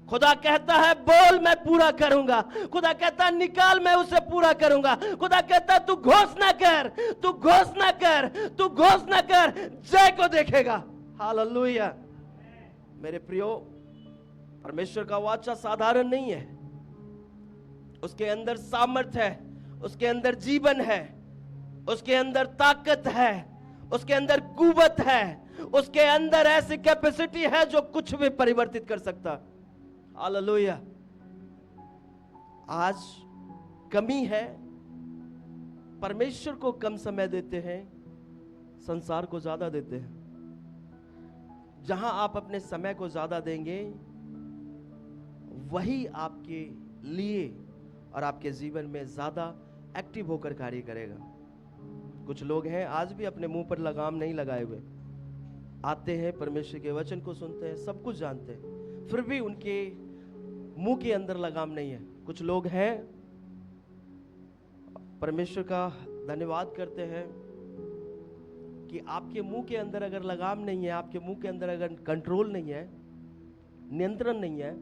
खुदा कहता है बोल मैं पूरा करूंगा। खुदा कहता है निकाल मैं उसे पूरा करूंगा। खुदा कहता है तू घोषणा कर, तू घोषणा कर, तू घोषणा कर, जय को देखेगा। हालेलुया। मेरे प्रियो, परमेश्वर का वाचा साधारण नहीं है। उसके अंदर सामर्थ है, उसके अंदर जीवन है, उसके अंदर ताकत है, उसके अंदर कुव्वत है, उसके अंदर ऐसी कैपेसिटी है जो कुछ भी परिवर्तित कर सकता। हालेलुया। आज कमी है, परमेश्वर को कम समय देते हैं, संसार को ज्यादा देते हैं। जहां आप अपने समय को ज्यादा देंगे वही आपके लिए और आपके जीवन में ज्यादा एक्टिव होकर कार्य करेगा। कुछ लोग हैं आज भी अपने मुंह पर लगाम नहीं लगाए हुए, आते हैं परमेश्वर के वचन को सुनते हैं, सब कुछ जानते हैं, फिर भी उनके मुंह के अंदर लगाम नहीं है। कुछ लोग हैं परमेश्वर का धन्यवाद करते हैं कि आपके मुंह के अंदर अगर लगाम नहीं है, आपके मुंह के अंदर अगर कंट्रोल नहीं है, नियंत्रण नहीं है,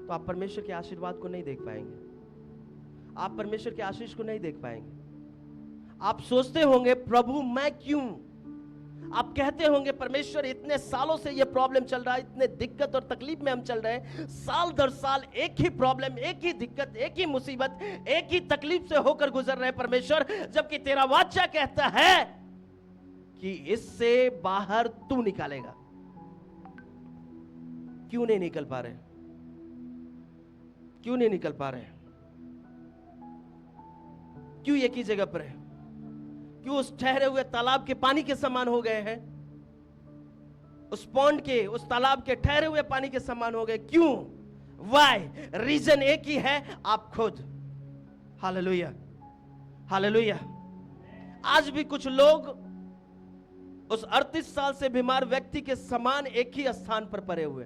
तो आप परमेश्वर के आशीर्वाद को नहीं देख पाएंगे, आप परमेश्वर के आशीष को नहीं देख पाएंगे। आप सोचते होंगे प्रभु मैं क्यों, आप कहते होंगे परमेश्वर इतने सालों से ये प्रॉब्लम चल रहा है, इतने दिक्कत और तकलीफ में हम चल रहे हैं, साल दर साल एक ही प्रॉब्लम, एक ही दिक्कत, एक ही मुसीबत, एक ही तकलीफ से होकर गुजर रहे हैं परमेश्वर, जबकि तेरा वाचा कहता है कि इससे बाहर तू निकालेगा। क्यों नहीं निकल पा रहे? क्यों नहीं निकल पा रहे? क्यों एक ही जगह पर है? क्यों उस ठहरे हुए तालाब के पानी के समान हो गए हैं? उस पॉन्ड के, उस तालाब के ठहरे हुए पानी के समान हो गए? क्यों? वाई? रीजन एक ही है, आप खुद। Hallelujah, hallelujah. आज भी कुछ लोग उस 38 साल से बीमार व्यक्ति के समान एक ही स्थान पर पड़े हुए।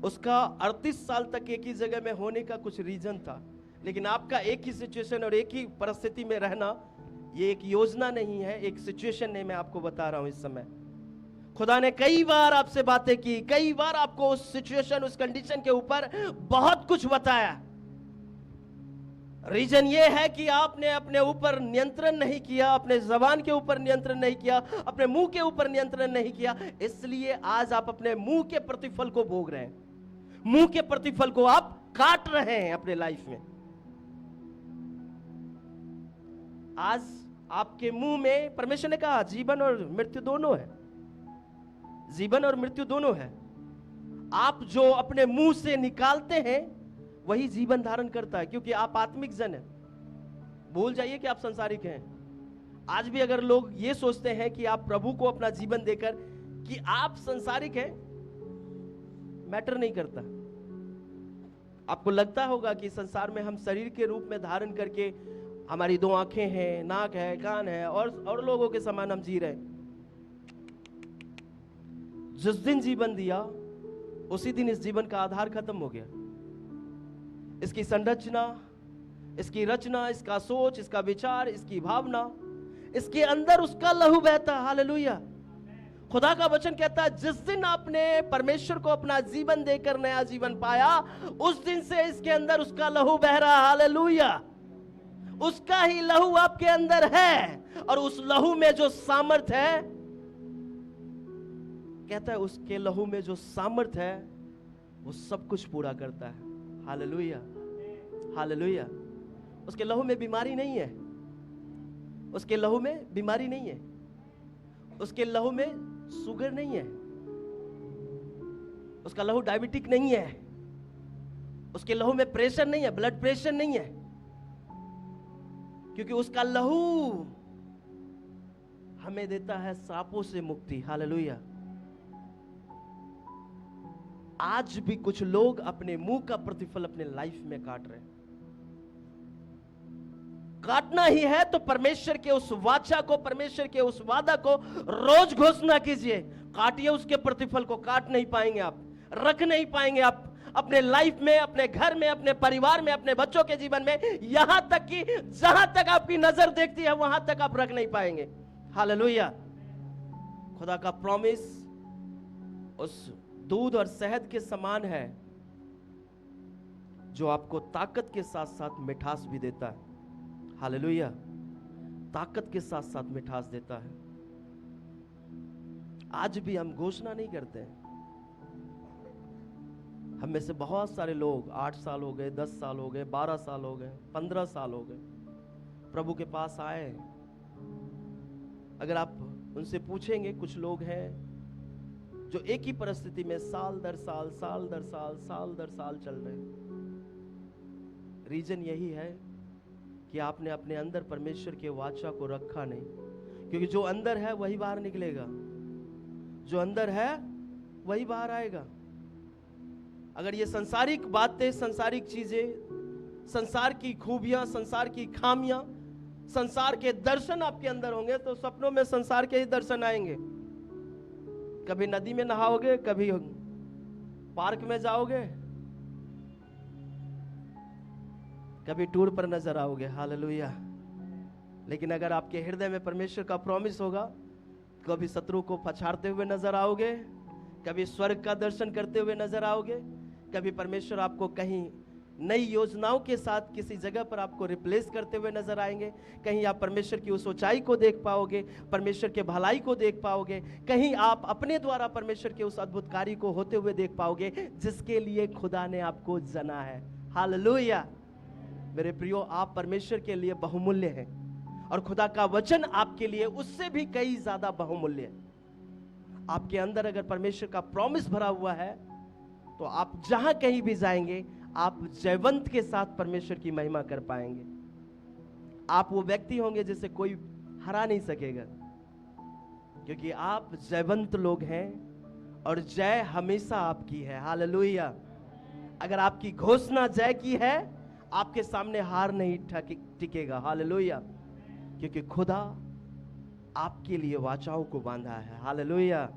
उसका 38 साल तक एक ही जगह में होने का कुछ रीजन था, लेकिन आपका एक ही सिचुएशन और एक ही परिस्थिति में रहना, ये एक योजना नहीं है, एक सिचुएशन नहीं। मैं आपको बता रहा हूं इस समय खुदा ने कई बार आपसे बातें की, कई बार आपको उस सिचुएशन, उस कंडीशन के ऊपर बहुत कुछ बताया। रीजन ये है कि आपने अपने ऊपर नियंत्रण नहीं किया, अपने जबान के ऊपर नियंत्रण नहीं किया, अपने मुंह के ऊपर नियंत्रण नहीं किया, इसलिए आज आप अपने मुंह के प्रतिफल को भोग रहे हैं, मुंह के प्रतिफल को आप काट रहे हैं अपने लाइफ में। आज आपके मुंह में परमेश्वर ने कहा जीवन और मृत्यु दोनों है, जीवन और मृत्यु दोनों है। आप जो अपने मुंह से निकालते हैं वही जीवन धारण करता है, क्योंकि आप आत्मिक जन हैं। भूल जाइए कि आप संसारिक हैं। आज भी अगर लोग ये सोचते हैं कि आप प्रभु को अपना जीवन देकर कि आप संसारिक हैं, मैटर नहीं करता। आपको लगता होगा कि संसार में हम शरीर के रूप में धारण करके हमारी 2 आंखें हैं, नाक है, कान है और लोगों के समान हम जी रहे हैं। जिस दिन जीवन दिया उसी दिन इस जीवन का आधार खत्म हो गया। इसकी संरचना, इसकी रचना, इसका सोच, इसका विचार, इसकी भावना, इसके अंदर उसका लहू बहता। हालेलुया। खुदा का वचन कहता है जिस दिन आपने परमेश्वर को अपना जीवन देकर नया जीवन पाया, उस दिन से इसके अंदर उसका लहू बह रहा। हालेलुया। उसका ही लहू आपके अंदर है और उस लहू में जो सामर्थ है, कहता है उसके लहू में जो सामर्थ है वो सब कुछ पूरा करता है। Hallelujah, hallelujah. उसके लहू में बीमारी नहीं है, उसके लहू में बीमारी नहीं है, उसके लहू में शुगर नहीं है, उसका लहू डायबिटिक नहीं है, उसके लहू में प्रेशर नहीं है, ब्लड प्रेशर नहीं है, क्योंकि उसका लहू हमें देता है सांपों से मुक्ति। हालेलुया। आज भी कुछ लोग अपने मुंह का प्रतिफल अपने लाइफ में काट रहे हैं। काटना ही है तो परमेश्वर के उस वाचा को, परमेश्वर के उस वादा को रोज घोषणा कीजिए। काटिए उसके प्रतिफल को। काट नहीं पाएंगे आप, रख नहीं पाएंगे आप अपने लाइफ में, अपने घर में, अपने परिवार में, अपने बच्चों के जीवन में, यहां तक कि जहां तक आपकी नजर देखती है वहां तक आप रख नहीं पाएंगे। हालेलुया। खुदा का प्रॉमिस उस दूध और शहद के समान है जो आपको ताकत के साथ साथ मिठास भी देता है। हालेलुया। ताकत के साथ साथ मिठास देता है। आज भी हम घोषणा नहीं करते हैं। हम में से बहुत सारे लोग 8 साल हो गए, 10 साल हो गए, 12 साल हो गए, 15 साल हो गए प्रभु के पास आए। अगर आप उनसे पूछेंगे, कुछ लोग हैं जो एक ही परिस्थिति में साल दर साल, साल दर साल, साल दर साल चल रहे हैं। रीजन यही है कि आपने अपने अंदर परमेश्वर के वाचा को रखा नहीं, क्योंकि जो अंदर है वही बाहर निकलेगा, जो अंदर है वही बाहर आएगा। अगर ये संसारिक बातें, संसारिक चीजें, संसार की खूबियां, संसार की खामियां, संसार के दर्शन आपके अंदर होंगे तो सपनों में संसार के ही दर्शन आएंगे। कभी नदी में नहाओगे, कभी पार्क में जाओगे, कभी टूर पर नजर आओगे। हालेलुया। लेकिन अगर आपके हृदय में परमेश्वर का प्रॉमिस होगा, कभी शत्रु को पछाड़ते हुए नजर आओगे, कभी स्वर्ग का दर्शन करते हुए नजर आओगे, कभी परमेश्वर आपको कहीं नई योजनाओं के साथ किसी जगह पर आपको रिप्लेस करते हुए नजर आएंगे। कहीं आप परमेश्वर की उस ऊंचाई को देख पाओगे, परमेश्वर के भलाई को देख पाओगे, कहीं आप अपने द्वारा परमेश्वर के उस अद्भुत कार्य को होते हुए देख पाओगे जिसके लिए खुदा ने आपको जना है। हालेलुया। मेरे प्रियो, आप परमेश्वर के लिए बहुमूल्य हैं और खुदा का वचन आपके लिए उससे भी कई ज्यादा बहुमूल्य है। आपके अंदर अगर परमेश्वर का प्रॉमिस भरा हुआ है तो आप जहां कहीं भी जाएंगे आप जयवंत के साथ परमेश्वर की महिमा कर पाएंगे। आप वो व्यक्ति होंगे जिसे कोई हरा नहीं सकेगा, क्योंकि आप जयवंत लोग हैं और जय हमेशा आपकी है। हालेलुया। अगर आपकी घोषणा जय की है, आपके सामने हार नहीं टिकेगा। हालेलुया। क्योंकि खुदा आपके लिए वाचाओं को बांधा है। हालेलुया।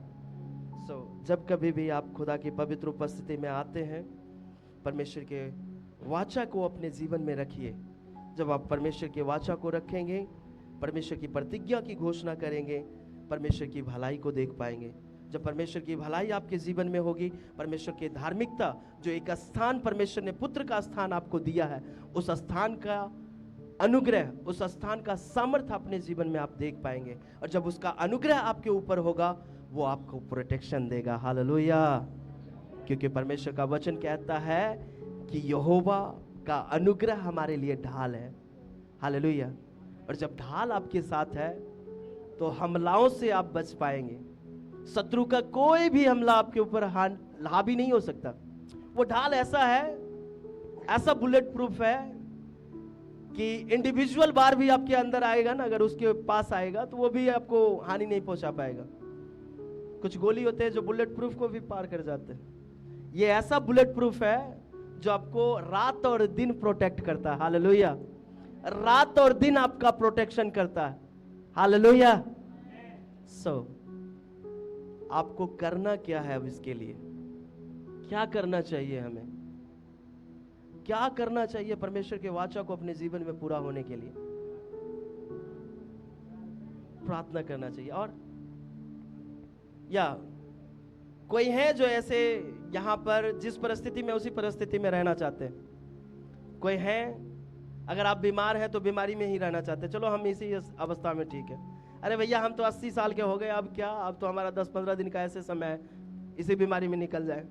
जब कभी भी आप खुदा की पवित्र उपस्थिति में आते हैं, परमेश्वर के वाचा को अपने जीवन में रखिए। जब आप परमेश्वर के वाचा को रखेंगे, परमेश्वर की प्रतिज्ञा की घोषणा करेंगे, परमेश्वर की भलाई को देख पाएंगे। जब परमेश्वर की भलाई आपके जीवन में होगी, परमेश्वर की धार्मिकता, जो एक स्थान परमेश्वर ने पुत्र का स्थान आपको दिया है, उस स्थान का अनुग्रह, उस स्थान का सामर्थ्य अपने जीवन में आप देख पाएंगे। और जब उसका अनुग्रह आपके ऊपर होगा, वो आपको प्रोटेक्शन देगा। हालेलुया। क्योंकि परमेश्वर का वचन कहता है कि यहोवा का अनुग्रह हमारे लिए ढाल है। हालेलुया। और जब ढाल आपके साथ है तो हमलाओं से आप बच पाएंगे। शत्रु का कोई भी हमला आपके ऊपर हावी नहीं हो सकता। वो ढाल ऐसा है, ऐसा बुलेट प्रूफ है कि इंडिविजुअल बार भी आपके अंदर आएगा ना, अगर उसके पास आएगा तो वो भी आपको हानि नहीं पहुंचा पाएगा। कुछ गोली होते हैं जो बुलेट प्रूफ को भी पार कर जाते हैं। ये ऐसा बुलेट प्रूफ है जो आपको रात और दिन प्रोटेक्ट करता है। हालेलुया। रात और दिन आपका प्रोटेक्शन करता है। हालेलुया। आपको करना क्या है? अब इसके लिए क्या करना चाहिए? हमें क्या करना चाहिए परमेश्वर के वाचा को अपने जीवन में पूरा होने के लिए? प्रार्थना करना चाहिए। और या कोई है जो ऐसे यहां पर जिस परिस्थिति में उसी परिस्थिति में रहना चाहते हैं? कोई है? अगर आप बीमार हैं तो बीमारी में ही रहना चाहते हैं, चलो हम इसी अवस्था में ठीक है। अरे भैया हम तो 80 साल के हो गए, अब क्या, अब तो हमारा 10-15 दिन का ऐसे समय है, इसी बीमारी में निकल जाए।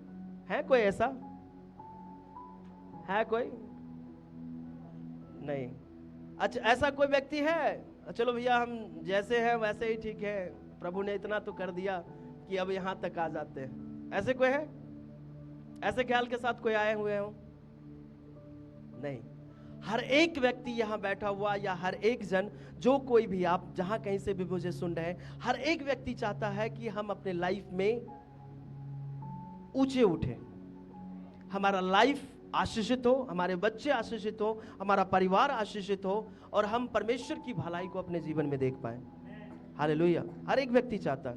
है कोई ऐसा? है कोई? नहीं। अच्छा, ऐसा कोई व्यक्ति है? चलो भैया हम जैसे हैं वैसे ही ठीक है, प्रभु ने इतना तो कर दिया कि अब यहां तक आ जाते हैं। ऐसे कोई है? ऐसे ख्याल के साथ कोई आए हुए हो? नहीं। हर एक व्यक्ति यहां बैठा हुआ या हर एक जन, जो कोई भी, आप जहां कहीं से भी मुझे सुन रहे हैं, हर एक व्यक्ति चाहता है कि हम अपने लाइफ में ऊंचे उठे, हमारा लाइफ आशीषित हो, हमारे बच्चे आशीषित हो, हमारा परिवार आशीषित हो और हम परमेश्वर की भलाई को अपने जीवन में देख पाए। हालेलुया। हर एक व्यक्ति चाहता है,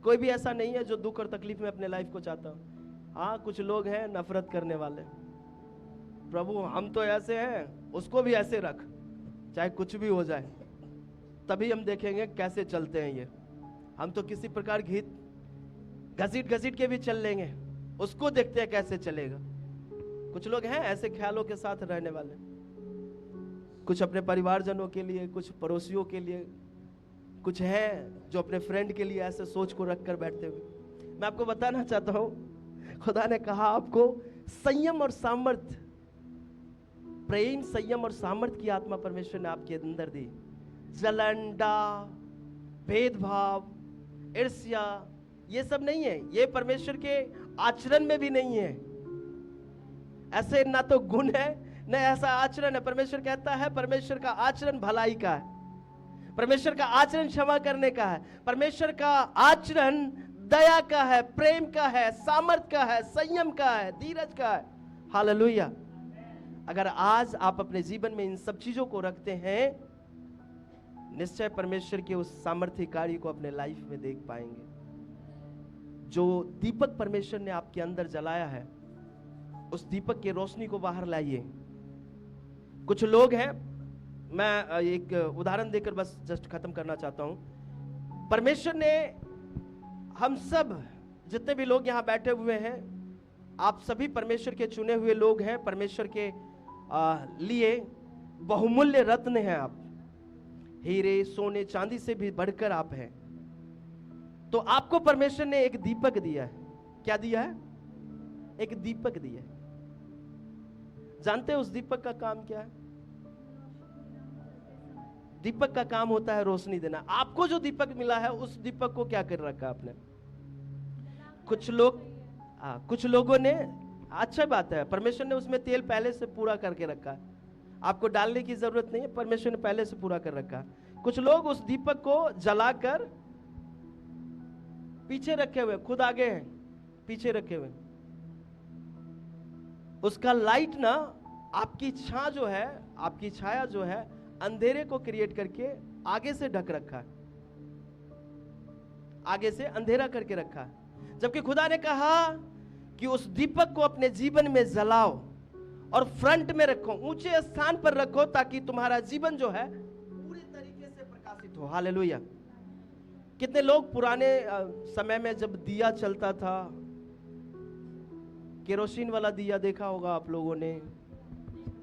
कोई भी ऐसा नहीं है जो दुख और तकलीफ में अपने लाइफ को चाहता। हाँ, कुछ लोग हैं नफरत करने वाले, प्रभु हम तो ऐसे हैं, उसको भी ऐसे रख, चाहे कुछ भी हो जाए, तभी हम देखेंगे कैसे चलते हैं ये। हम तो किसी प्रकार घसीट घसीट के भी चल लेंगे, उसको देखते हैं कैसे चलेगा। कुछ लोग हैं ऐसे ख्यालों के साथ रहने वाले, कुछ अपने परिवारजनों के लिए, कुछ पड़ोसियों के लिए, कुछ हैं जो अपने फ्रेंड के लिए ऐसे सोच को रख कर बैठते हुए। मैं आपको बताना चाहता हूं, खुदा ने कहा आपको संयम और सामर्थ्य, प्रेम, संयम और सामर्थ्य की आत्मा परमेश्वर ने आपके अंदर दी। जलन, डा, भेदभाव, ईर्ष्या, ये सब नहीं है, ये परमेश्वर के आचरण में भी नहीं है। ऐसे ना तो गुण है न ऐसा आचरण है। परमेश्वर कहता है परमेश्वर का आचरण भलाई का है, परमेश्वर का आचरण क्षमा करने का है, परमेश्वर का आचरण दया का है, प्रेम का है, सामर्थ का है, संयम का है, धीरज का है। हालेलुया। अगर आज आप अपने जीवन में इन सब चीजों को रखते हैं, निश्चय परमेश्वर के उस सामर्थ्य कार्य को अपने लाइफ में देख पाएंगे। जो दीपक परमेश्वर ने आपके अंदर जलाया है, उस दीपक की रोशनी को बाहर लाइए। कुछ लोग हैं, मैं एक उदाहरण देकर बस जस्ट खत्म करना चाहता हूं। परमेश्वर ने हम सब जितने भी लोग यहां बैठे हुए हैं, आप सभी परमेश्वर के चुने हुए लोग हैं, परमेश्वर के लिए बहुमूल्य रत्न हैं। आप हीरे, सोने, चांदी से भी बढ़कर आप हैं। तो आपको परमेश्वर ने एक दीपक दिया है। क्या दिया है? एक दीपक दिया है। जानते हैं उस दीपक का काम क्या है? दीपक का काम होता है रोशनी देना। आपको जो दीपक मिला है, उस दीपक को क्या कर रखा आपने? कुछ लोगों ने, अच्छा बात है, परमेश्वर ने उसमें तेल पहले से पूरा करके रखा है, आपको डालने की जरूरत नहीं है, परमेश्वर ने पहले से पूरा कर रखा है। कुछ लोग उस दीपक को जलाकर पीछे रखे हुए, खुद आगे हैं, पीछे रखे हुए। उसका लाइट ना, आपकी छाया जो है अंधेरे को क्रिएट करके आगे से ढक रखा है, आगे से अंधेरा करके रखा है। जबकि खुदा ने कहा कि उस दीपक को अपने जीवन में जलाओ और फ्रंट में रखो, ऊंचे स्थान पर रखो, ताकि तुम्हारा जीवन जो है पूरे तरीके से प्रकाशित हो। हालेलुया। कितने लोग पुराने समय में जब दिया चलता था, केरोसिन वाला दिया देखा होगा आप लोगों ने,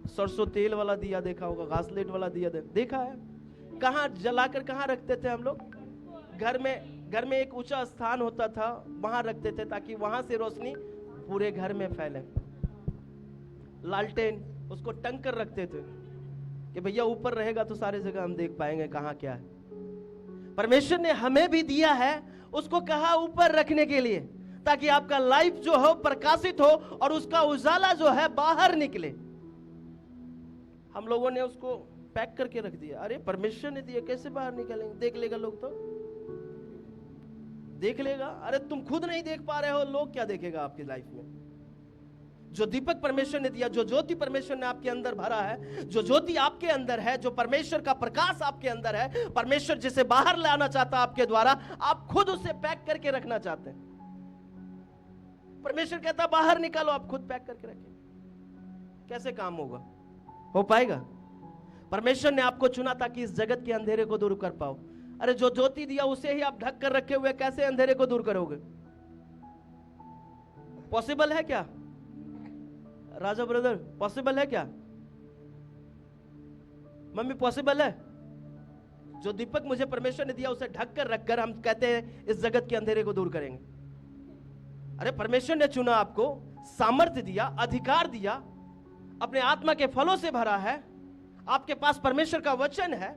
सरसों तेल वाला दिया देखा होगा, घासलेट वाला दिया देखा है? कहाँ जलाकर कहाँ रखते थे हम लोग? घर में एक ऊंचा स्थान होता था, वहां रखते थे, ताकि वहां से रोशनी पूरे घर में फैले। लालटेन, उसको टंग कर रखते थे कि भैया ऊपर रहेगा तो सारे जगह हम देख पाएंगे कहाँ क्या है। परमेश्वर ने हमें भी दिया है, उसको कहा ऊपर रखने के लिए, ताकि आपका लाइफ जो हो प्रकाशित हो और उसका उजाला जो है बाहर निकले। हम लोगों ने उसको पैक करके रख दिया। अरे परमेश्वर ने दिया, कैसे बाहर निकलेंगे? देख लेगा लोग, तो देख लेगा। अरे तुम खुद नहीं देख पा रहे हो, लोग क्या देखेगा आपकी लाइफ में? जो दीपक परमेश्वर ने दिया, जो ज्योति परमेश्वर ने आपके अंदर भरा है, जो ज्योति आपके अंदर है, जो परमेश्वर का प्रकाश आपके अंदर है, परमेश्वर जिसे बाहर लाना चाहता है आपके द्वारा, आप खुद उसे पैक करके रखना चाहते हैं। परमेश्वर कहता है बाहर निकालो, आप खुद पैक करके रखें। कैसे काम होगा? हो पाएगा? परमेश्वर ने आपको चुना ताकि इस जगत के अंधेरे को दूर कर पाओ। अरे जो ज्योति दिया उसे ही आप ढक कर रखे हुए, कैसे अंधेरे को दूर करोगे? पॉसिबल है क्या राजा ब्रदर? पॉसिबल है क्या मम्मी? पॉसिबल है? जो दीपक मुझे परमेश्वर ने दिया उसे ढक कर रखकर हम कहते हैं इस जगत के अंधेरे को दूर करेंगे। अरे परमेश्वर ने चुना, आपको सामर्थ्य दिया, अधिकार दिया, अपने आत्मा के फलों से भरा है, आपके पास परमेश्वर का वचन है।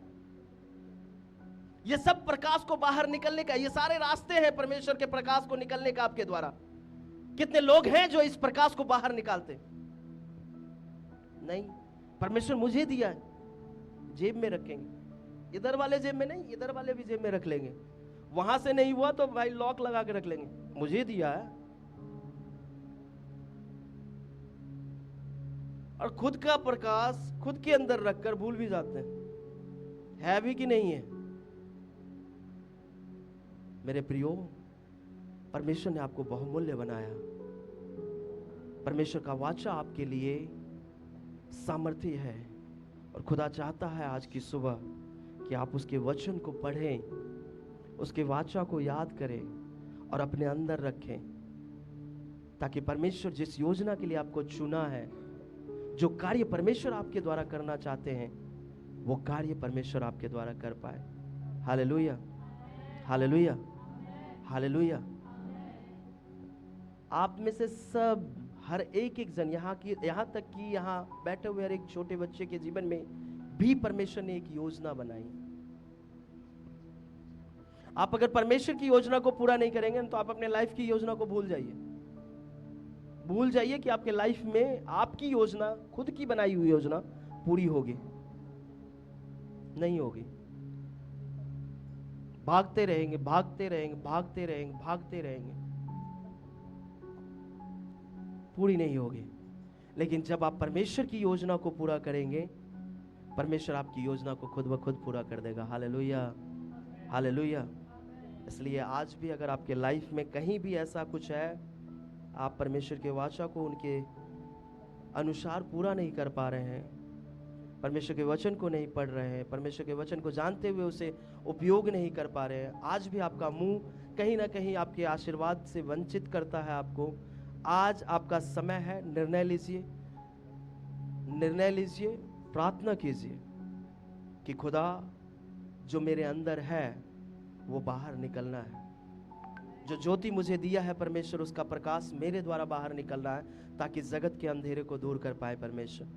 ये सब प्रकाश को बाहर निकलने का, ये सारे रास्ते हैं परमेश्वर के प्रकाश को निकलने का आपके द्वारा। कितने लोग हैं जो इस प्रकाश को बाहर निकालते? नहीं, परमेश्वर मुझे दिया है, जेब में रखेंगे। इधर वाले जेब में नहीं, इधर वाले भी जेब में रख लेंगे। वहां से नहीं हुआ तो भाई लॉक लगा के रख लेंगे, मुझे दिया है। और खुद का प्रकाश खुद के अंदर रखकर भूल भी जाते हैं, है भी कि नहीं है। मेरे प्रियो, परमेश्वर ने आपको बहुमूल्य बनाया। परमेश्वर का वाचा आपके लिए सामर्थ्य है, और खुदा चाहता है आज की सुबह कि आप उसके वचन को पढ़ें, उसके वाचा को याद करें और अपने अंदर रखें, ताकि परमेश्वर जिस योजना के लिए आपको चुना है, जो कार्य परमेश्वर आपके द्वारा करना चाहते हैं, वो कार्य परमेश्वर आपके द्वारा कर पाए। Hallelujah, hallelujah, hallelujah. आप में से सब, हर एक जन, यहाँ तक कि यहाँ बैठे हुए हर एक छोटे बच्चे के जीवन में भी परमेश्वर ने एक योजना बनाई। आप अगर परमेश्वर की योजना को पूरा नहीं करेंगे तो आप अपने लाइफ की योजना को भूल जाइए। भूल जाइए कि आपके लाइफ में आपकी योजना, खुद की बनाई हुई योजना पूरी होगी, नहीं होगी। भागते रहेंगे, भागते रहेंगे, भागते रहेंगे, भागते रहेंगे, पूरी नहीं होगी। लेकिन जब आप परमेश्वर की योजना को पूरा करेंगे, परमेश्वर आपकी योजना को खुद ब खुद पूरा कर देगा। Hallelujah, hallelujah. इसलिए आज भी अगर आपके लाइफ में कहीं भी ऐसा कुछ है, आप परमेश्वर के वाचा को उनके अनुसार पूरा नहीं कर पा रहे हैं, परमेश्वर के वचन को नहीं पढ़ रहे हैं, परमेश्वर के वचन को जानते हुए उसे उपयोग नहीं कर पा रहे हैं, आज भी आपका मुंह कहीं ना कहीं आपके आशीर्वाद से वंचित करता है आपको, आज आपका समय है। निर्णय लीजिए, निर्णय लीजिए, प्रार्थना कीजिए कि खुदा जो मेरे अंदर है वो बाहर निकलना है। जो ज्योति मुझे दिया है परमेश्वर, उसका प्रकाश मेरे द्वारा बाहर निकलना है, ताकि जगत के अंधेरे को दूर कर पाए परमेश्वर।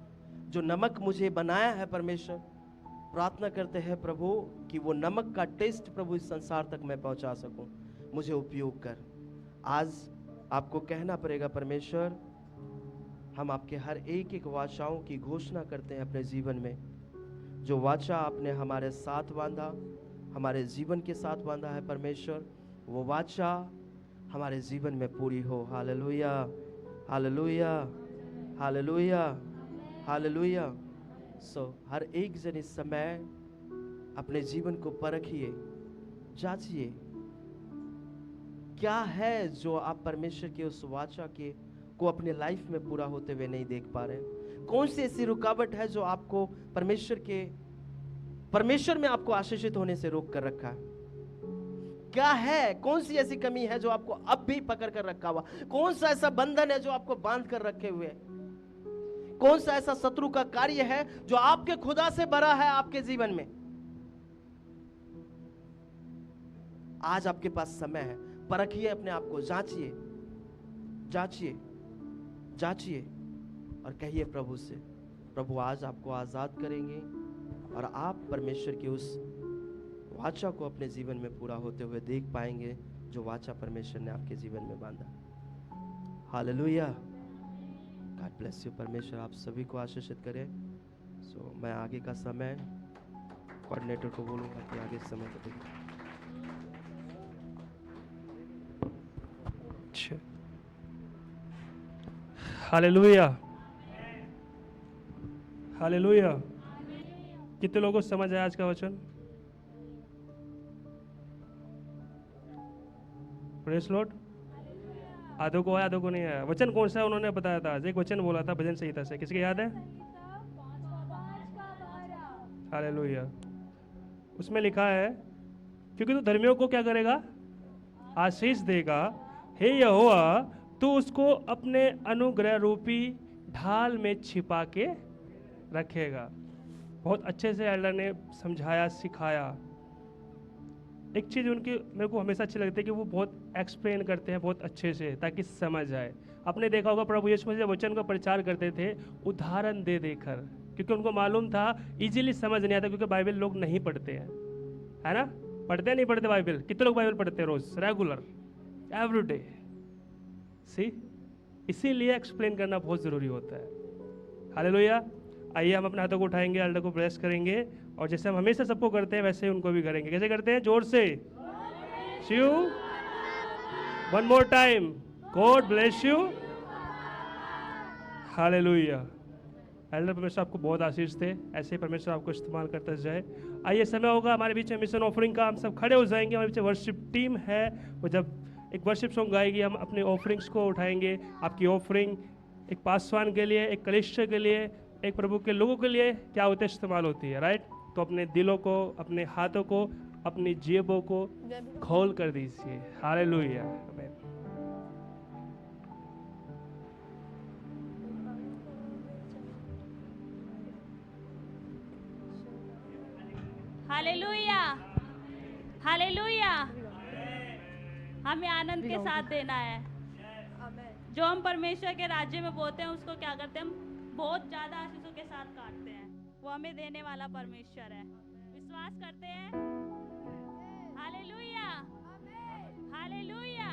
जो नमक मुझे बनाया है परमेश्वर, प्रार्थना करते हैं प्रभु कि वो नमक का टेस्ट प्रभु इस संसार तक मैं पहुंचा सकूं, मुझे उपयोग कर। आज आपको कहना पड़ेगा परमेश्वर, हम आपके हर एक वाचाओं की घोषणा करते हैं अपने जीवन में। जो वाचा आपने हमारे साथ बांधा, हमारे जीवन के साथ बांधा है परमेश्वर, वो वाचा हमारे जीवन में पूरी हो। Hallelujah, hallelujah, hallelujah, hallelujah. हर एक जन इस समय अपने जीवन को परखिए, जांचिए, क्या है जो आप परमेश्वर के उस वाचा के को अपने लाइफ में पूरा होते हुए नहीं देख पा रहे। कौन सी ऐसी रुकावट है जो आपको परमेश्वर में आपको आशीषित होने से रोक कर रखा है? क्या है, कौन सी ऐसी कमी है जो आपको अब भी पकड़ कर रखा हुआ? कौन सा ऐसा बंधन है जो आपको बांध कर रखे हुए? कौन सा ऐसा शत्रु का कार्य है जो आपके खुदा से बड़ा है आपके जीवन में? आज आपके पास समय है, परखिए अपने आप को, जांचिए, जांचिए, जांचिए और कहिए प्रभु से, प्रभु आज आपको आजाद करेंगे और आप परमेश्वर की उस वाचा को अपने जीवन में पूरा होते हुए देख पाएंगे जो वाचा परमेश्वर ने आपके जीवन में बांधा। Hallelujah, God bless you. परमेश्वर आप सभी को आशीषित करे। मैं आगे का समय कोऑर्डिनेटर को बोलूंगा कि आगे समय को दें। Hallelujah, hallelujah. कितने लोगों को समझ आया आज का वचन? Praise Lord. आधों को आया, आधों को नहीं आया। वचन कौन सा है उन्होंने बताया था? एक वचन बोला था भजन संहिता से, किसके याद है? हालेलुया। उसमें लिखा है, क्योंकि तू धर्मियों को क्या करेगा? आशीष देगा। हे यहोवा, तू उसको अपने अनुग्रह रूपी ढाल में छिपा के रखेगा। बहुत अच्छे से एल्डर ने समझाया, सिखाया। एक चीज़ उनकी मेरे को हमेशा अच्छी लगती है कि वो बहुत एक्सप्लेन करते हैं बहुत अच्छे से, ताकि समझ आए। आपने देखा होगा प्रभु यीशु मसीह वचन का प्रचार करते थे उदाहरण दे देकर, क्योंकि उनको मालूम था इजीली समझ नहीं आता, क्योंकि बाइबल लोग नहीं पढ़ते हैं, है ना? पढ़ते नहीं पढ़ते बाइबल? कितने लोग बाइबल पढ़ते हैं रोज, रेगुलर, एवरीडे? सी, इसीलिए एक्सप्लेन करना बहुत ज़रूरी होता है। हालेलुया। आइए हम अपने हाथों को उठाएंगे, एल्डर को ब्लेस करेंगे, और जैसे हम हमेशा सबको करते हैं वैसे ही उनको भी करेंगे। कैसे करते हैं? जोर से। You one more time, God bless you. Hallelujah. Elder, परमेश्वर आपको बहुत आशीष दे, ऐसे ही परमेश्वर आपको इस्तेमाल करता जाए। आइए समय होगा हमारे बीच में मिशन ऑफरिंग का, हम सब खड़े हो जाएंगे। हमारे बीच वर्शिप टीम है, वो जब एक वर्शिप सॉन्ग गाएगी हम अपने ऑफरिंग्स को उठाएंगे। आपकी ऑफरिंग एक पासवान के लिए, एक कलिष्य के लिए, एक प्रभु के लोगों के लिए क्या होते इस्तेमाल होती है, राइट? तो अपने दिलों को, अपने हाथों को, अपनी जेबों को खोल कर दीजिए। हालेलुया, आमीन। Hallelujah, hallelujah. हमें आनंद के साथ देना है। जो हम परमेश्वर के राज्य में बोते हैं उसको क्या करते हैं? हम बहुत ज्यादा आशीषों के साथ काटते हैं। वो हमें देने वाला परमेश्वर है। विश्वास करते हैं? Hallelujah, hallelujah.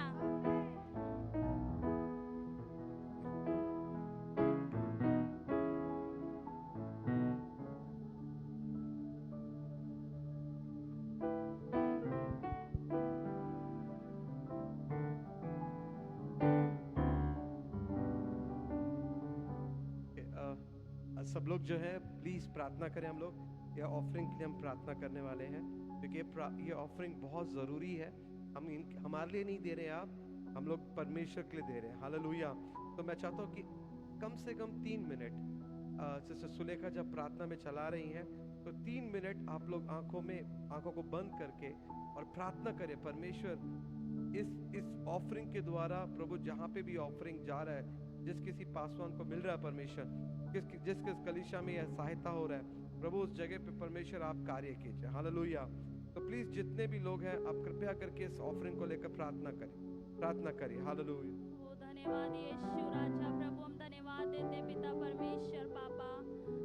सब लोग जो है प्लीज प्रार्थना करें। हम लोग यह ऑफरिंग के लिए हम प्रार्थना करने वाले हैं, क्योंकि ये ऑफरिंग बहुत ज़रूरी है। हम हमारे लिए नहीं दे रहे हैं, हम लोग परमेश्वर के लिए दे रहे हैं। हालेलुया। तो मैं चाहता हूँ कि कम से कम 3 मिनट, जैसे सुलेखा जब प्रार्थना में चला रही हैं, तो 3 मिनट आप लोग आंखों को बंद करके और प्रार्थना करें। परमेश्वर इस ऑफरिंग के द्वारा, प्रभु जहाँ पे भी ऑफरिंग जा रहा है, जिस किसी पासवान को मिल रहा है परमेश्वर, जिस कलीसिया में यह सहायता हो रहा है, प्रभु उस जगह पे परमेश्वर आप कार्य कीजिए। हालेलुया। तो प्लीज जितने भी लोग हैं, आप कृपया करके इस ऑफरिंग को लेकर प्रार्थना करिए। हालेलुया। धन्यवाद यीशु राजा। प्रभु हम धन्यवाद देते पिता परमेश्वर पापा,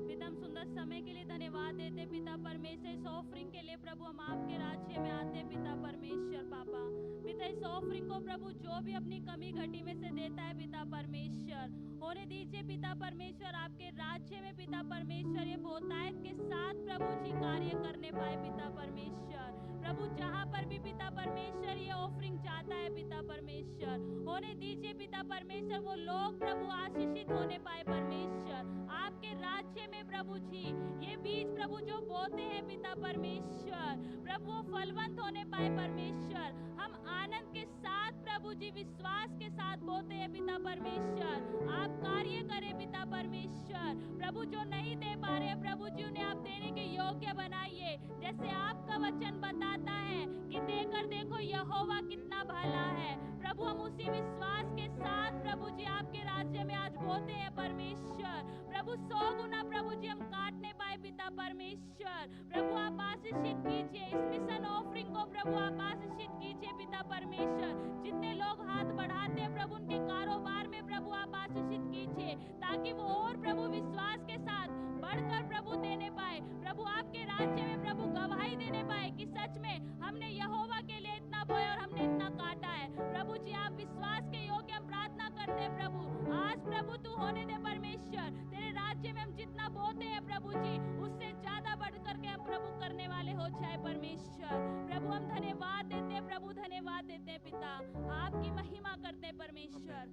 पिता हम सुंदर समय के लिए धन्यवाद देते पिता परमेश्वर। इस ऑफरिंग के लिए प्रभु हम आपके राज्य में आते पिता परमेश्वर पापा। पिता इस ऑफरिंग को प्रभु जो भी अपनी कमी घटी में से देता है पिता परमेश्वर, होने दीजिए पिता परमेश्वर आपके राज्य में पिता परमेश्वर ये बहुतायत के साथ प्रभु जी कार्य करने पाए पिता परमेश्वर। प्रभु जहाँ पर भी पिता परमेश्वर ये ऑफरिंग चाहता है पिता परमेश्वर, होने दीजिए पिता परमेश्वर वो लोग प्रभु आशीषित होने पाए परमेश्वर आपके राज्य में। प्रभु जी ये बीज प्रभु जो बोते हैं पिता परमेश्वर, प्रभु वो फलवंत होने पाए परमेश्वर। हम आनंद के साथ प्रभु जी विश्वास के साथ बोते हैं पिता परमेश्वर। आप कार्य करें पिता परमेश्वर। प्रभु जो नहीं दे पा रहे प्रभु जी उन्हें आप देने के योग्य बनाइए, जैसे आपका वचन बताता है कि देकर देखो यहोवा कितना भला है। प्रभु हम उसी विश्वास के साथ प्रभु जी आपके राज्य में आज बोते हैं परमेश्वर। प्रभु 100 गुना प्रभु जी हम काटने पाए पिता परमेश्वर। प्रभु आप आशीषित कीजिए इस मिशन ऑफरिंग को, प्रभु आप आशीषित कीजिए पिता परमेश्वर। जितने लोग हाथ बढ़ाते हैं प्रभु उनके कारोबार में प्रभु आप आशीषित कीजिए, ताकि वो और प्रभु विश्वास के साथ बढ़कर प्रभु देने पाए। प्रभु आपके राज्य में प्रभु गवाही देने पाए कि सच में हमने यहोवा के लिए इतना बोया और हमने इतना काटा है। प्रभु जी आप विश्वास के योग्य हम प्रार्थना करते हैं प्रभु। आज प्रभु तू होने दे परमेश्वर, तेरे राज्य में हम जितना बोते हैं प्रभु जी उससे ज्यादा बढ़ करके हम प्रभु करने वाले हो जाए परमेश्वर। प्रभु हम धन्यवाद देते हैं प्रभु, धन्यवाद देते हैं पिता, आपकी महिमा करते हैं परमेश्वर।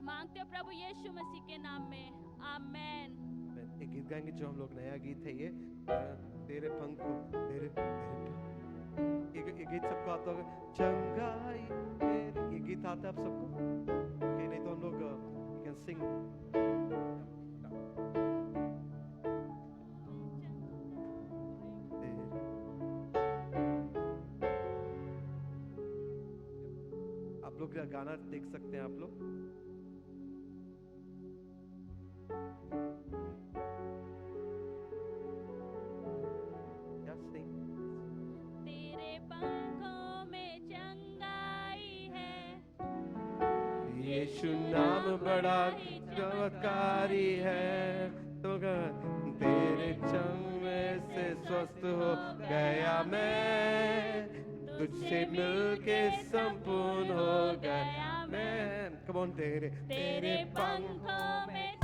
मांगते हो प्रभु यीशु मसीह के नाम में, आमेन। एक गीत गाएंगे जो हम लोग नया गीत है ये तेरे पंखों तेरे ये गीत सबको आता होगा, चंगाई तेरे, ये गीत आता है आप सबको? ओके, नहीं तो हम लोग कैन सिंग। आप लोग गाना देख सकते हैं आप लोग। तेरे पंखों में चंगाई है, यीशु नाम बड़ा चमत्कारी है, तो तेरे चंगे से स्वस्थ हो गया मैं, तुझसे मिलके संपूर्ण हो गया मैं। कम ऑन, तेरे तेरे पंखों में